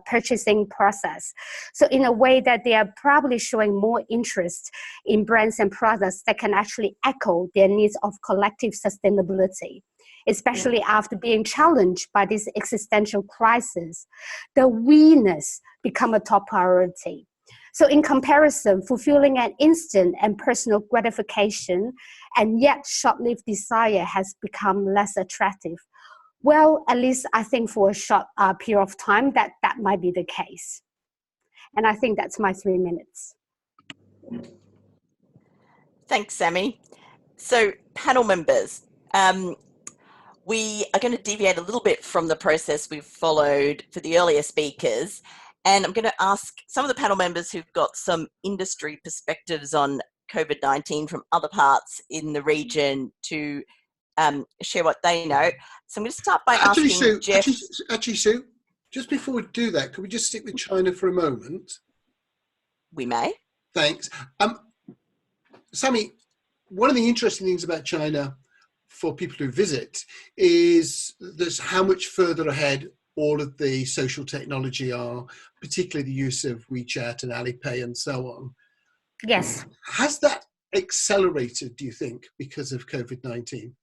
purchasing process. So in a way that they are probably showing more interest in brands and products that can actually echo their needs of collective sustainability, especially after being challenged by this existential crisis. The we-ness become a top priority. So in comparison, fulfilling an instant and personal gratification and yet short-lived desire has become less attractive. Well, at least I think for a short period of time that might be the case. And I think that's my 3 minutes. Thanks, Sami. So panel members, we are going to deviate a little bit from the process we've followed for the earlier speakers. And I'm going to ask some of the panel members who've got some industry perspectives on COVID-19 from other parts in the region to share what they know. So I'm going to start by asking Geoff. Actually, Sue, just before we do that, could we just stick with China for a moment? We may. Thanks. Sami, one of the interesting things about China for people who visit is there's how much further ahead all of the social technology are, particularly the use of WeChat and Alipay and so on. Yes. Has that accelerated, do you think, because of COVID-19?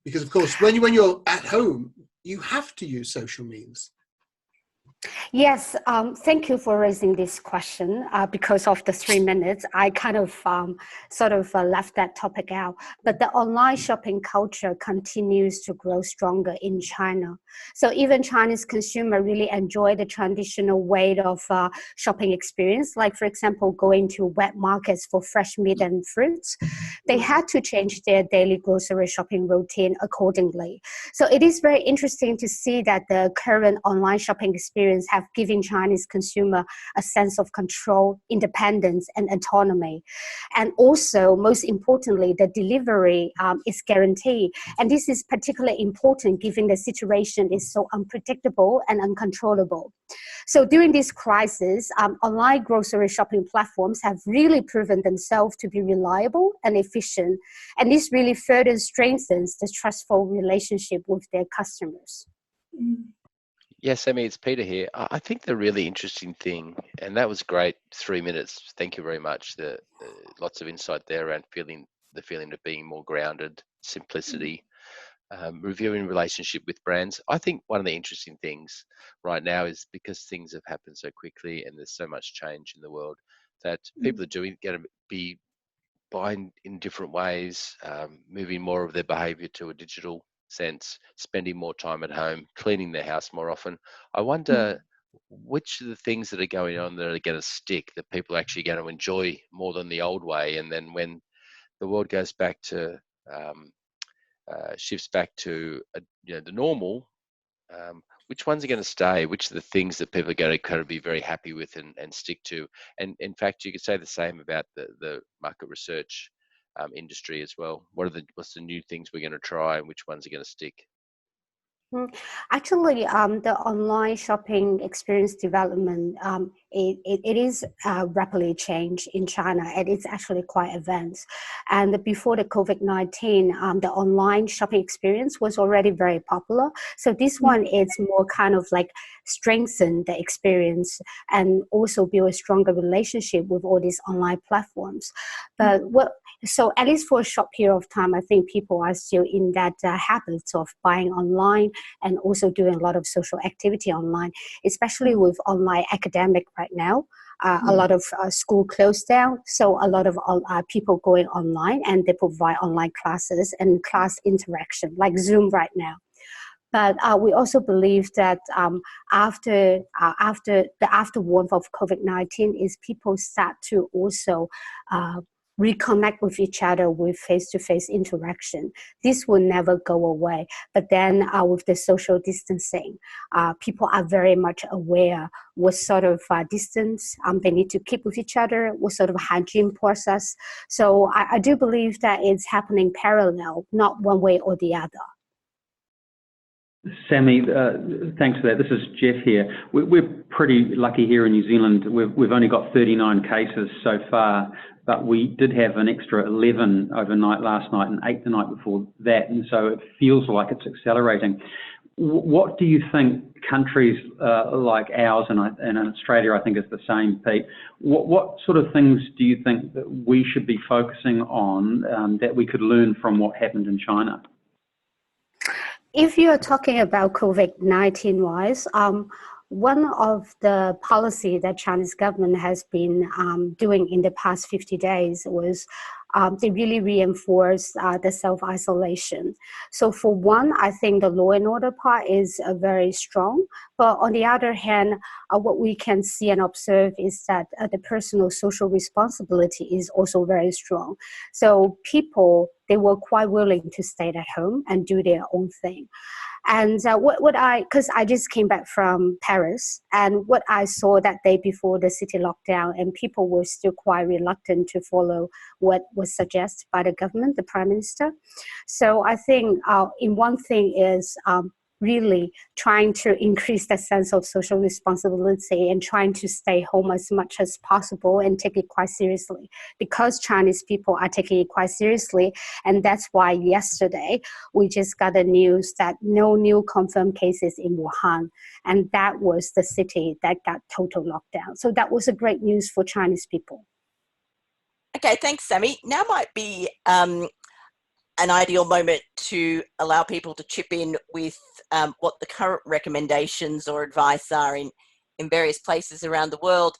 Because, of course, when you're at home, you have to use social means. Yes, thank you for raising this question. Because of the 3 minutes, I kind of left that topic out. But the online shopping culture continues to grow stronger in China. So even Chinese consumers really enjoy the traditional way of shopping experience. Like, for example, going to wet markets for fresh meat and fruits. They had to change their daily grocery shopping routine accordingly. So it is very interesting to see that the current online shopping experience have given Chinese consumer a sense of control, independence, and autonomy. And also, most importantly, the delivery is guaranteed. And this is particularly important given the situation is so unpredictable and uncontrollable. So during this crisis, online grocery shopping platforms have really proven themselves to be reliable and efficient. And this really further strengthens the trustful relationship with their customers. Yes, Sami, it's Peter here. I think the really interesting thing, and that was great, 3 minutes. Thank you very much. Lots of insight there around the feeling of being more grounded, simplicity, reviewing relationship with brands. I think one of the interesting things right now is because things have happened so quickly and there's so much change in the world that people are going to be buying in different ways, moving more of their behavior to a digital sense, spending more time at home, cleaning their house more often. I wonder which of the things that are going on that are going to stick, that people are actually going to enjoy more than the old way. And then when the world goes back to shifts back to the normal, which ones are going to stay? Which are the things that people are going to kind of be very happy with and stick to? And in fact, you could say the same about the market research industry as well. What's the new things we're going to try, and which ones are going to stick? Actually, the online shopping experience development, it is rapidly changed in China, and it's actually quite advanced. And before the COVID-19, the online shopping experience was already very popular. So this one is more kind of like strengthen the experience and also build a stronger relationship with all these online platforms. But so at least for a short period of time, I think people are still in that habit of buying online and also doing a lot of social activity online, especially with online academic right now. A lot of school closed down, so a lot of people going online, and they provide online classes and class interaction like Zoom right now. But we also believe that after the afterwarth of COVID-19 is people start to also reconnect with each other with face-to-face interaction. This will never go away. But then with the social distancing, people are very much aware what sort of distance they need to keep with each other, what sort of hygiene process. So I do believe that it's happening parallel, not one way or the other. Sami, thanks for that. This is Geoff here. We're pretty lucky here in New Zealand. We've only got 39 cases so far, but we did have an extra 11 overnight last night and 8 the night before that, and so it feels like it's accelerating. What do you think countries like ours, and Australia I think is the same, Pete, what sort of things do you think that we should be focusing on that we could learn from what happened in China? If you're talking about COVID-19 wise, one of the policy that Chinese government has been doing in the past 50 days was they really reinforced the self-isolation. So for one, I think the law and order part is very strong. But on the other hand, what we can see and observe is that the personal social responsibility is also very strong. So people, they were quite willing to stay at home and do their own thing. And because I just came back from Paris, and what I saw that day before the city lockdown, and people were still quite reluctant to follow what was suggested by the government, the Prime Minister. So I think in one thing is really trying to increase the sense of social responsibility and trying to stay home as much as possible and take it quite seriously, because Chinese people are taking it quite seriously. And that's why yesterday we just got the news that no new confirmed cases in Wuhan, and that was the city that got total lockdown. So that was a great news for Chinese people. Okay, thanks, Sami. Now might be an ideal moment to allow people to chip in with what the current recommendations or advice are in various places around the world.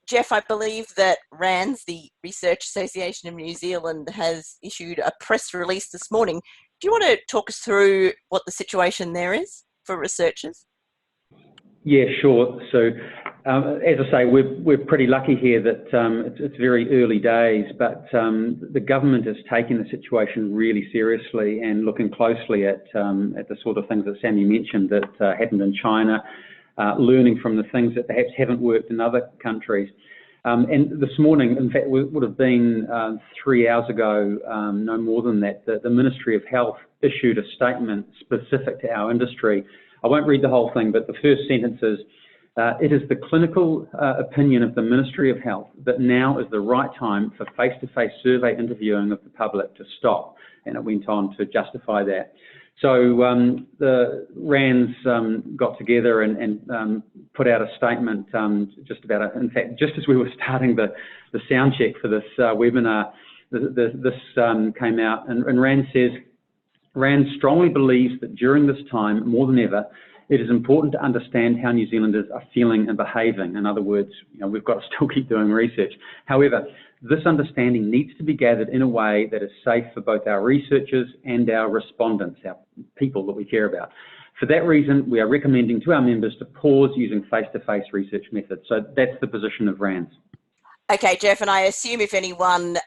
Geoff, I believe that RANZ, the Research Association of New Zealand, has issued a press release this morning. Do you want to talk us through what the situation there is for researchers? Yeah, sure. So, as I say, we're pretty lucky here that it's very early days, but the government is taking the situation really seriously and looking closely at the sort of things that Sami mentioned that happened in China, learning from the things that perhaps haven't worked in other countries. And this morning, in fact, it would have been 3 hours ago, no more than that, the Ministry of Health issued a statement specific to our industry. I won't read the whole thing, but the first sentence is, it is the clinical opinion of the Ministry of Health that now is the right time for face-to-face survey interviewing of the public to stop. And it went on to justify that. So the RANZ got together and put out a statement in fact, just as we were starting the sound check for this webinar, this came out, and RANZ says, RANZ strongly believes that during this time, more than ever, it is important to understand how New Zealanders are feeling and behaving. In other words, we've got to still keep doing research. However, this understanding needs to be gathered in a way that is safe for both our researchers and our respondents, our people that we care about. For that reason, we are recommending to our members to pause using face-to-face research methods. So that's the position of RANZ. Okay, Geoff, and I assume if anyone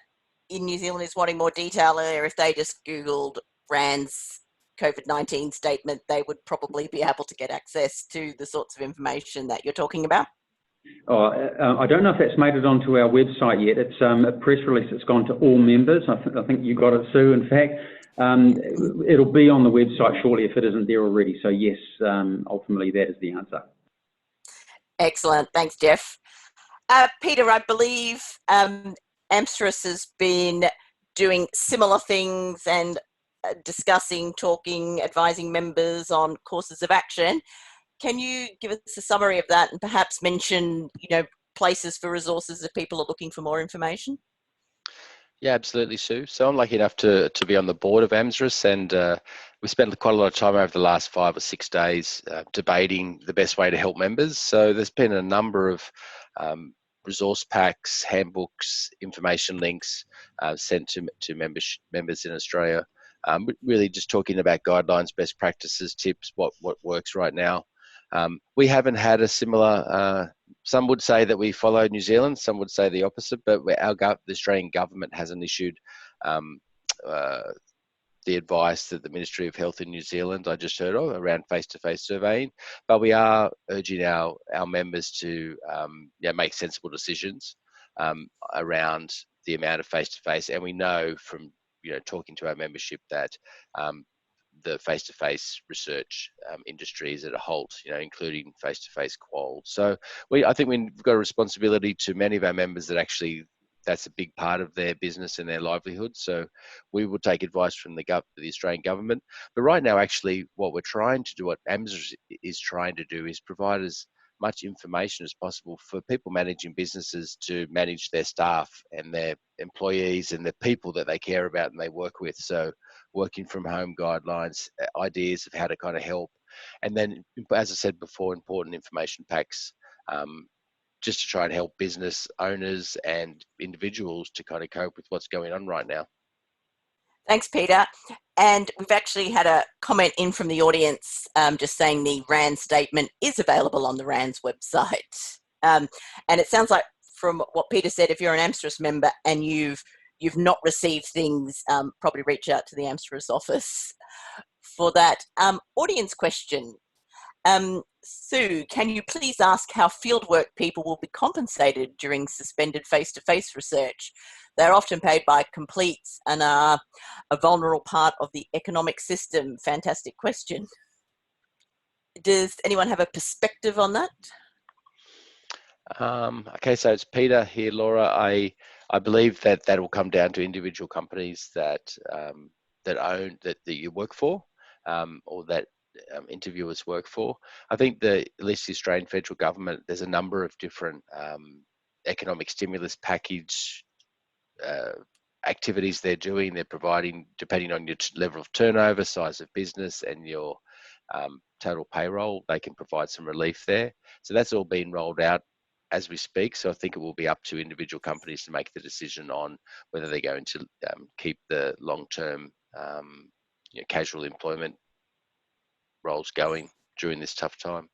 in New Zealand is wanting more detail there, if they just Googled RAND's COVID-19 statement, they would probably be able to get access to the sorts of information that you're talking about? I don't know if that's made it onto our website yet. It's a press release that's gone to all members. I think you got it, Sue. In fact, it'll be on the website shortly if it isn't there already. So yes, ultimately that is the answer. Excellent. Thanks, Geoff. Peter, I believe AMSRS has been doing similar things and discussing, talking, advising members on courses of action. Can you give us a summary of that and perhaps mention, places for resources if people are looking for more information? Yeah, absolutely, Sue. So I'm lucky enough to be on the board of AMSRS, and we spent quite a lot of time over the last 5 or 6 days debating the best way to help members. So there's been a number of resource packs, handbooks, information links sent to members in Australia. Really just talking about guidelines, best practices, tips, what works right now. We haven't had a similar, some would say that we follow New Zealand, some would say the opposite, but the Australian government hasn't issued the advice that the Ministry of Health in New Zealand, I just heard of, around face-to-face surveying. But we are urging our members to make sensible decisions around the amount of face-to-face. And we know from talking to our membership that the face-to-face research industry is at a halt, including face-to-face qual. So I think we've got a responsibility to many of our members that actually that's a big part of their business and their livelihood. So we will take advice from the Australian government. But right now, actually, what we're trying to do, what AMSRS is trying to do, is provide as much information as possible for people managing businesses to manage their staff and their employees and the people that they care about and they work with. So working from home guidelines, ideas of how to kind of help. And then, as I said before, important information packs, just to try and help business owners and individuals to kind of cope with what's going on right now. Thanks, Peter. And we've actually had a comment in from the audience just saying the RAND statement is available on the RAND's website. And it sounds like from what Peter said, if you're an AMSRS member and you've not received things, probably reach out to the AMSRS office for that. Audience question. Sue, can you please ask how fieldwork people will be compensated during suspended face-to-face research? They're often paid by completes and are a vulnerable part of the economic system. Fantastic question. Does anyone have a perspective on that? Okay, so it's Peter here, Laura. I believe that will come down to individual companies that you work for, or that interviewers work for. I think at least the Australian federal government, there's a number of different economic stimulus package activities they're doing. They're providing, depending on your level of turnover, size of business, and your total payroll, they can provide some relief there. So that's all being rolled out as we speak. So I think it will be up to individual companies to make the decision on whether they're going to keep the long-term casual employment roles going during this tough time.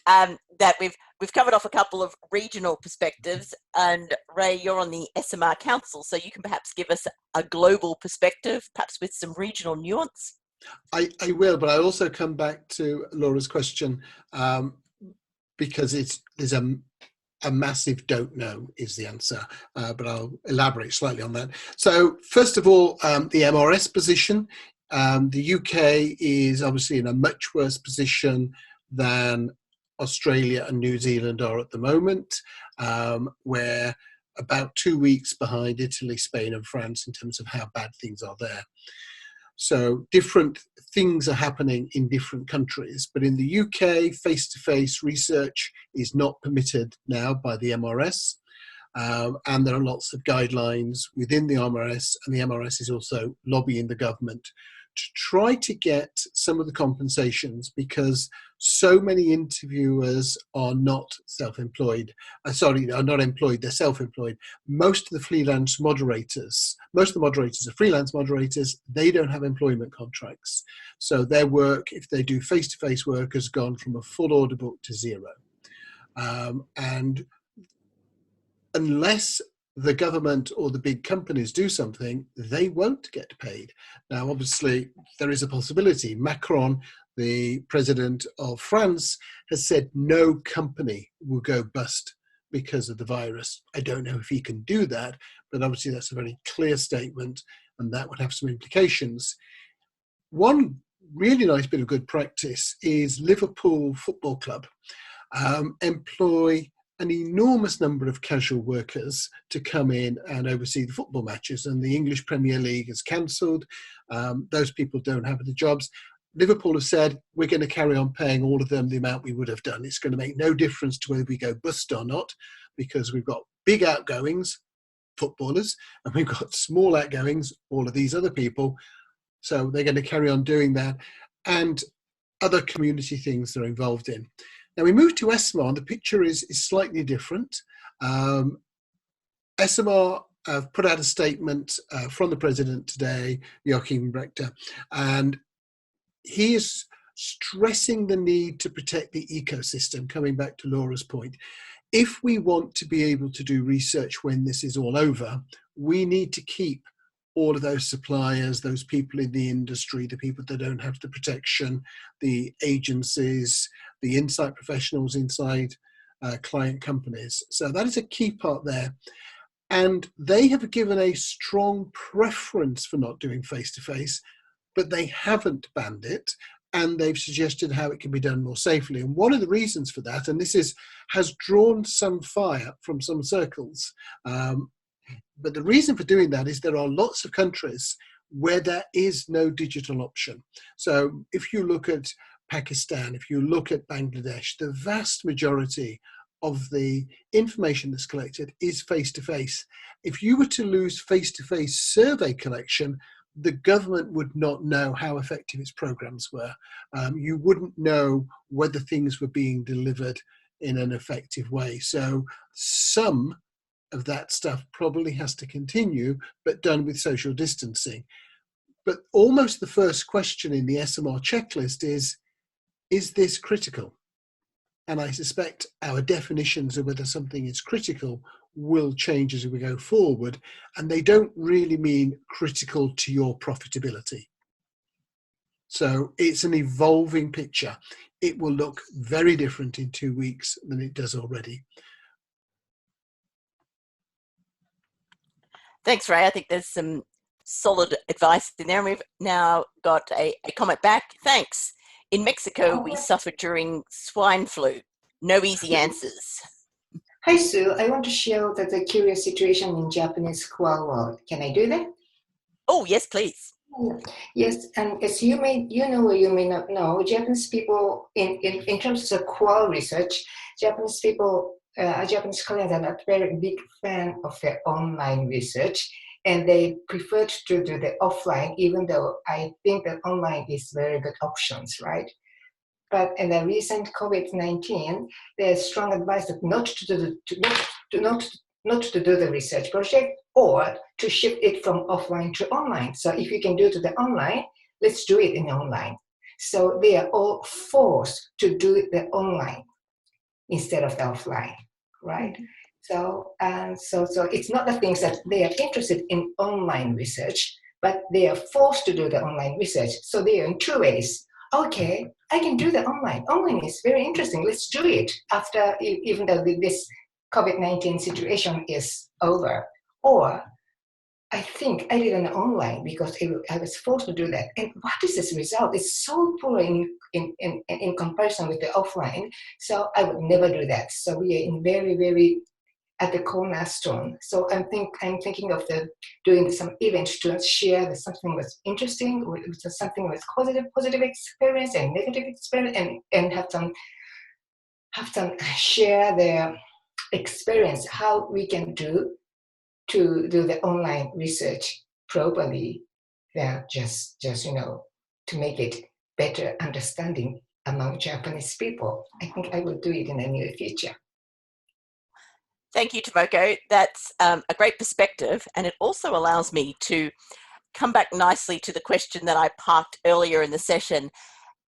That we've covered off a couple of regional perspectives, and Ray, you're on the SMR Council, so you can perhaps give us a global perspective, perhaps with some regional nuance. I will, but I also come back to Laura's question because there's a massive don't know is the answer, but I'll elaborate slightly on that. So first of all, the MRS position. The UK is obviously in a much worse position than Australia and New Zealand are at the moment. We're about 2 weeks behind Italy, Spain and France in terms of how bad things are there. So different things are happening in different countries, but in the UK, face-to-face research is not permitted now by the MRS. And there are lots of guidelines within the MRS, and the MRS is also lobbying the government to try to get some of the compensations, because so many interviewers are not self-employed. Are not employed, they're self-employed. Most of the freelance moderators, most of the moderators are freelance moderators. They don't have employment contracts. So their work, if they do face-to-face work, has gone from a full order book to zero. And unless the government or the big companies do something, they won't get paid. Now, obviously, there is a possibility. Macron, the president of France, has said no company will go bust because of the virus. I don't know if he can do that, but obviously that's a very clear statement, and that would have some implications. One really nice bit of good practice is Liverpool Football Club employ an enormous number of casual workers to come in and oversee the football matches, and the English Premier League is cancelled. Those people don't have the jobs. Liverpool have said, we're going to carry on paying all of them the amount we would have done. It's going to make no difference to whether we go bust or not, because we've got big outgoings, footballers, and we've got small outgoings, all of these other people. So they're going to carry on doing that, and other community things they're involved in. Now we move to SMR, and the picture is slightly different. SMR have put out a statement from the president today, Joachim Brechter, and he is stressing the need to protect the ecosystem, coming back to Laura's point. If we want to be able to do research when this is all over, we need to keep all of those suppliers, those people in the industry, the people that don't have the protection, the agencies, the insight professionals inside client companies. So that is a key part there. And they have given a strong preference for not doing face-to-face, but they haven't banned it, and they've suggested how it can be done more safely. And one of the reasons for that, and this has drawn some fire from some circles, but the reason for doing that is there are lots of countries where there is no digital option. So if you look at Pakistan, if you look at Bangladesh, the vast majority of the information that's collected is face-to-face. If you were to lose face-to-face survey collection, the government would not know how effective its programs were. You wouldn't know whether things were being delivered in an effective way. So some of that stuff probably has to continue, but done with social distancing. But almost the first question in the SMR checklist is this critical? And I suspect our definitions of whether something is critical will change as we go forward, and they don't really mean critical to your profitability. So it's an evolving picture. It will look very different in 2 weeks than it does already. Thanks, Ray. I think there's some solid advice in there. And we've now got a comment back. Thanks. In Mexico, we suffered during swine flu. No easy answers. Hi, Sue. I want to share the curious situation in Japanese qual world. Can I do that? Oh, yes, please. Yes, and as you may know or you may not know, Japanese people, in terms of qual research, Japanese people, Japanese scholars are not very big fan of the online research, and they preferred to do the offline, even though I think that online is very good options, right? But in the recent COVID-19, there's strong advice that not to do the research project, or to shift it from offline to online. So if you can do it to the online, let's do it in online. So they are all forced to do it the online instead of the offline, right? So it's not the things that they are interested in online research, but they are forced to do the online research. So they are in two ways. Okay, I can do the online. Online is very interesting. Let's do it after, even though this COVID-19 situation is over. Or I think I did an online because I was forced to do that. And what is this result? It's so poor in comparison with the offline. So I would never do that. So we are in very, very at the cornerstone. So I'm thinking of doing some events to share that something was interesting, something was positive experience and negative experience, and have them share their experience, how we can do the online research properly, than just to make it better understanding among Japanese people. I think I will do it in the near future. Thank you, Tomoko. That's a great perspective, and it also allows me to come back nicely to the question that I parked earlier in the session.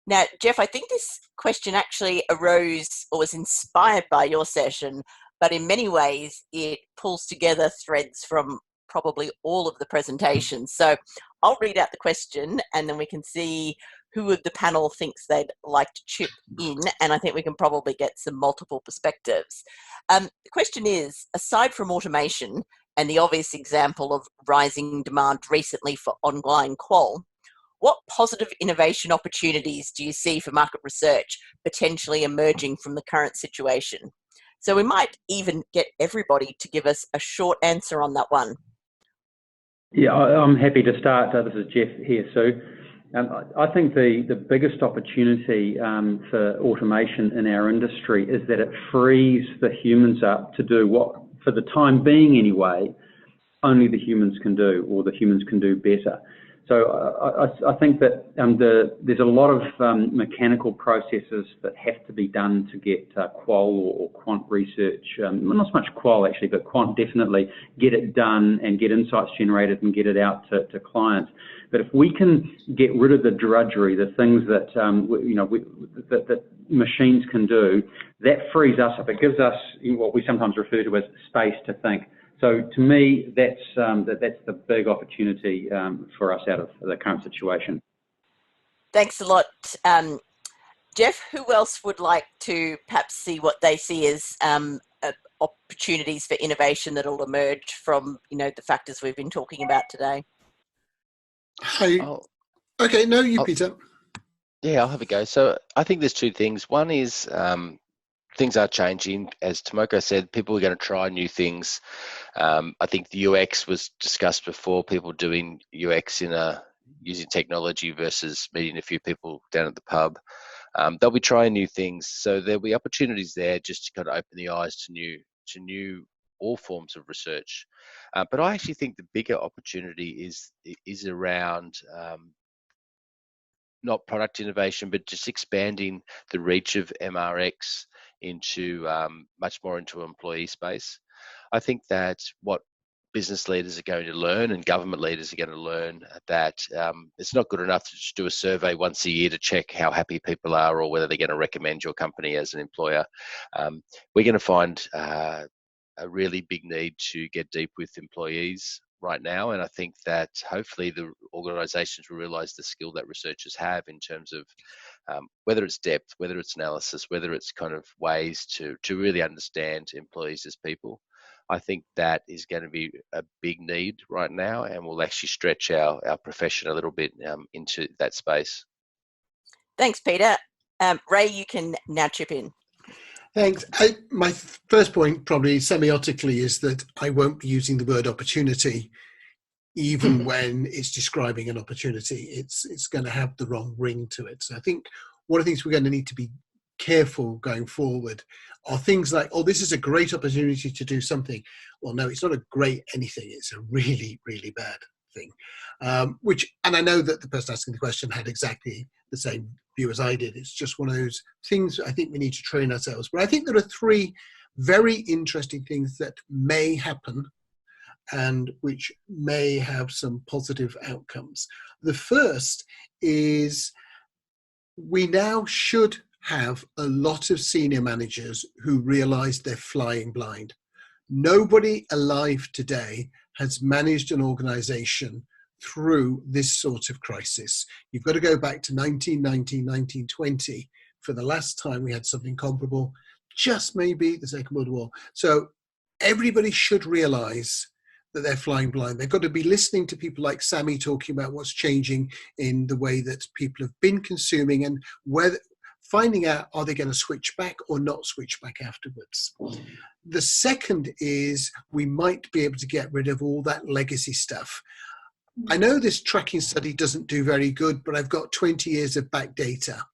Now, Geoff, I think this question actually arose or was inspired by your session but in many ways it pulls together threads from probably all of the presentations. So I'll read out the question and then we can see who of the panel thinks they'd like to chip in, and I think we can probably get some multiple perspectives. The question is, aside from automation and the obvious example of rising demand recently for online qual, what positive innovation opportunities do you see for market research potentially emerging from the current situation? So we might even get everybody to give us a short answer on that one. Yeah, I'm happy to start. This is Geoff here, Sue. I think the biggest opportunity for automation in our industry is that it frees the humans up to do what, for the time being anyway, only the humans can do, or the humans can do better. So I think that there's a lot of mechanical processes that have to be done to get qual or quant research, not so much qual actually, but quant definitely, get it done and get insights generated and get it out to clients. But if we can get rid of the drudgery, the things that that machines can do, that frees us up. It gives us what we sometimes refer to as space to think. So to me, that's the big opportunity for us out of the current situation. Thanks a lot. Geoff, who else would like to perhaps see what they see as opportunities for innovation that will emerge from the factors we've been talking about today? Hi. Okay, no, you, Peter. Yeah, I'll have a go. So I think there's two things. One is things are changing. As Tomoko said, people are going to try new things. I think the UX was discussed before, people doing UX using technology versus meeting a few people down at the pub. They'll be trying new things. So there'll be opportunities there just to kind of open the eyes to new all forms of research. But I actually think the bigger opportunity is around not product innovation, but just expanding the reach of MRX into much more into employee space. I think that what business leaders are going to learn and government leaders are going to learn that it's not good enough to just do a survey once a year to check how happy people are or whether they're going to recommend your company as an employer. We're going to find a really big need to get deep with employees right now, and I think that hopefully the organisations will realise the skill that researchers have in terms of whether it's depth, whether it's analysis, whether it's kind of ways to really understand employees as people. I think that is going to be a big need right now, and will actually stretch our profession a little bit into that space. Thanks, Peter. Ray, you can now chip in. Thanks. My first point, probably semiotically, is that I won't be using the word opportunity, even when it's describing an opportunity. It's going to have the wrong ring to it. So I think one of the things we're going to need to be careful going forward are things like, oh, this is a great opportunity to do something. Well, no, it's not a great anything. It's a really, really bad thing. And I know that the person asking the question had exactly the same view as I did. It's just one of those things I think we need to train ourselves. But I think there are three very interesting things that may happen and which may have some positive outcomes. The first is we now should have a lot of senior managers who realize they're flying blind. Nobody alive today has managed an organization through this sort of crisis. You've got to go back to 1919, 1920 for the last time we had something comparable, just maybe the Second World War. So everybody should realize that they're flying blind. They've got to be listening to people like Sami talking about what's changing in the way that people have been consuming and whether finding out, are they going to switch back or not switch back afterwards? The second is we might be able to get rid of all that legacy stuff. I know this tracking study doesn't do very good, but I've got 20 years of back data.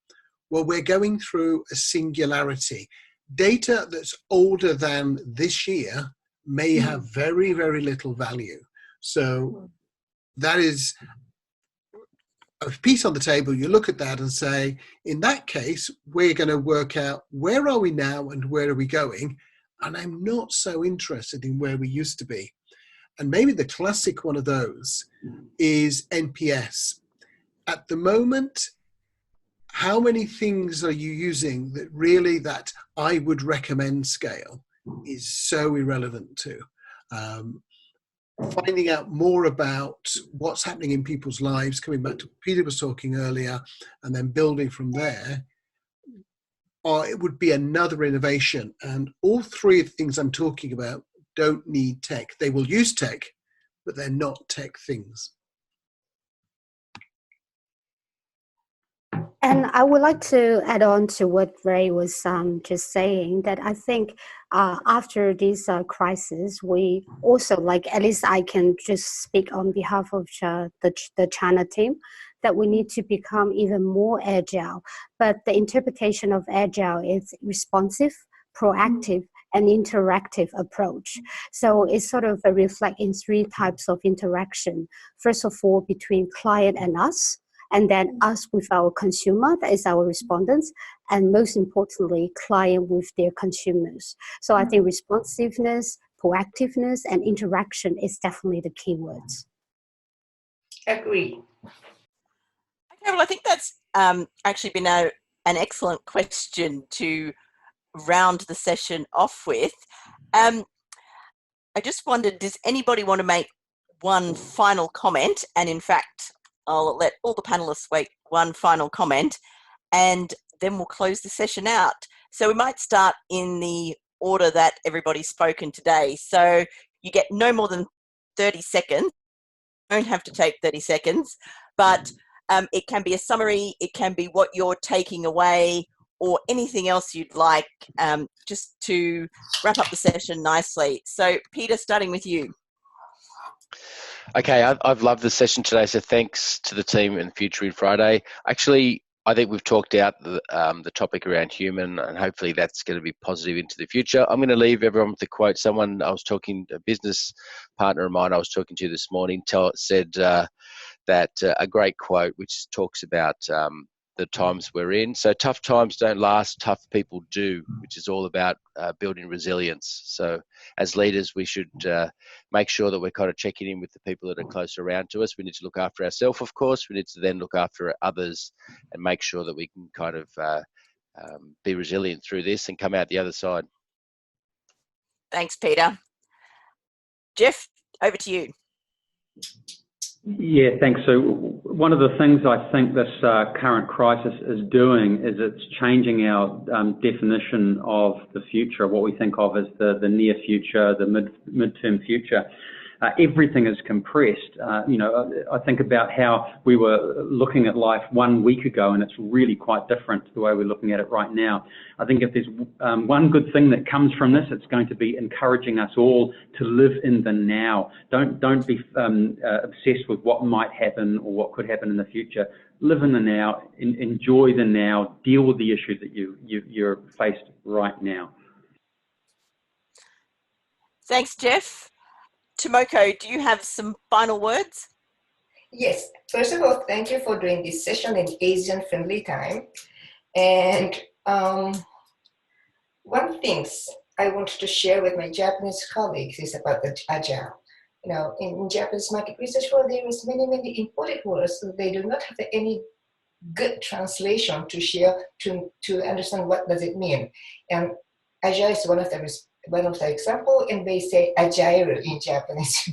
Well, we're going through a singularity. Data that's older than this year may have very, very little value. So that is a piece on the table. You look at that and say, in that case, we're going to work out where are we now and where are we going? And I'm not so interested in where we used to be. And maybe the classic one of those is NPS. At the moment, how many things are you using that really that I would recommend scale is so irrelevant to. Finding out more about what's happening in people's lives, coming back to what Peter was talking earlier, and then building from there, or it would be another innovation. And all three of the things I'm talking about don't need tech. They will use tech, but they're not tech things. And I would like to add on to what Ray was just saying, that I think after this crisis, we also, like, at least I can just speak on behalf of the China team, that we need to become even more agile. But the interpretation of agile is responsive, proactive, and interactive approach. So it's sort of a reflect in three types of interaction. First of all, between client and us, and then us with our consumer, that is our respondents, and most importantly, client with their consumers. So I think responsiveness, proactiveness, and interaction is definitely the key words. Agree. Okay, well, I think that's actually been an excellent question to round the session off with. I just wondered, does anybody want to make one final comment? And in fact, I'll let all the panelists make one final comment, and then we'll close the session out. So we might start in the order that everybody's spoken today. So you get no more than 30 seconds. You don't have to take 30 seconds, but it can be a summary, it can be what you're taking away, or anything else you'd like, just to wrap up the session nicely. So Peter, starting with you. Okay, I've loved the session today, so thanks to the team in Futuring Friday. Actually, I think we've talked out the topic around human, and hopefully that's going to be positive into the future. I'm going to leave everyone with a quote. Someone I was talking, a business partner of mine I was talking to this morning, said that a great quote which talks about the times we're in. So tough times don't last, tough people do, which is all about building resilience. So as leaders, we should make sure that we're kind of checking in with the people that are close around to us. We need to look after ourselves, of course. We need to then look after others and make sure that we can kind of be resilient through this and come out the other side. Thanks, Peter. Geoff, over to you. Yeah, thanks. So one of the things I think this current crisis is doing is it's changing our definition of the future, what we think of as the near future, the midterm future. Everything is compressed. You know, I think about how we were looking at life 1 week ago, and it's really quite different to the way we're looking at it right now. I think if there's one good thing that comes from this, it's going to be encouraging us all to live in the now. Don't be obsessed with what might happen or what could happen in the future. Live in the now, enjoy the now, deal with the issues that you're faced right now. Thanks, Geoff. Tomoko, do you have some final words? Yes. First of all, thank you for doing this session in Asian-friendly time. And one thing I want to share with my Japanese colleagues is about the Agile. You know, in Japanese market research world, there is many important words. So they do not have any good translation to share to understand what does it mean. And Agile is one of the example, and they say agile in Japanese.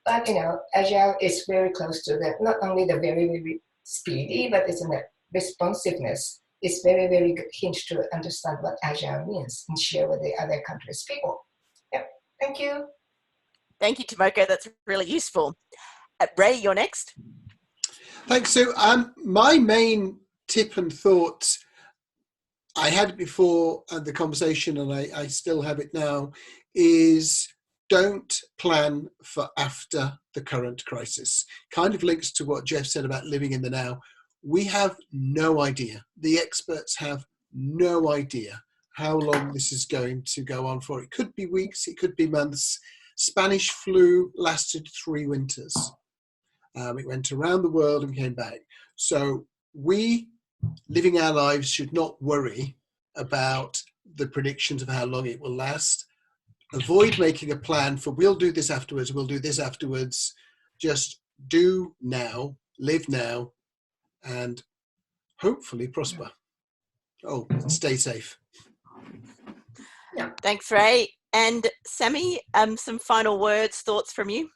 But you know, agile is very close to that. Not only the very speedy, but it's in the responsiveness. It's very good hint to understand what agile means and share with the other countries' people. Yep. Thank you. Thank you, Tomoko. That's really useful. Ray, you're next. Thanks, Sue. My main tip and thought, I had it before the conversation, and I still have it now, is don't plan for after the current crisis. Kind of links to what Geoff said about living in the now. We have no idea. The experts have no idea how long this is going to go on for. It could be weeks, it could be months. Spanish flu lasted 3 winters. It went around the world and came back. So we, living our lives, should not worry about the predictions of how long it will last. Avoid making a plan for we'll do this afterwards, we'll do this afterwards. Just do now, live now, and hopefully prosper. Oh, and stay safe. Yeah. Thanks, Ray. And Sami, some final words, thoughts from you?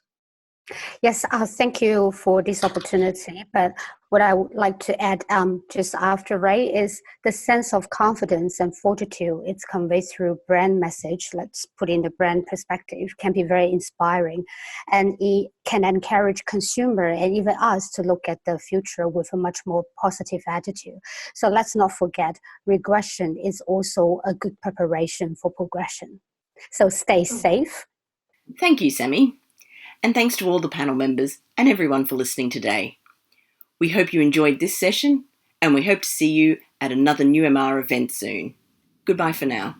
Yes, thank you for this opportunity. But what I would like to add just after Ray is the sense of confidence and fortitude. It's conveyed through brand message. Let's put in the brand perspective, can be very inspiring. And it can encourage consumer and even us to look at the future with a much more positive attitude. So let's not forget, regression is also a good preparation for progression. So stay safe. Thank you, Sami. And thanks to all the panel members and everyone for listening today. We hope you enjoyed this session, and we hope to see you at another NewMR event soon. Goodbye for now.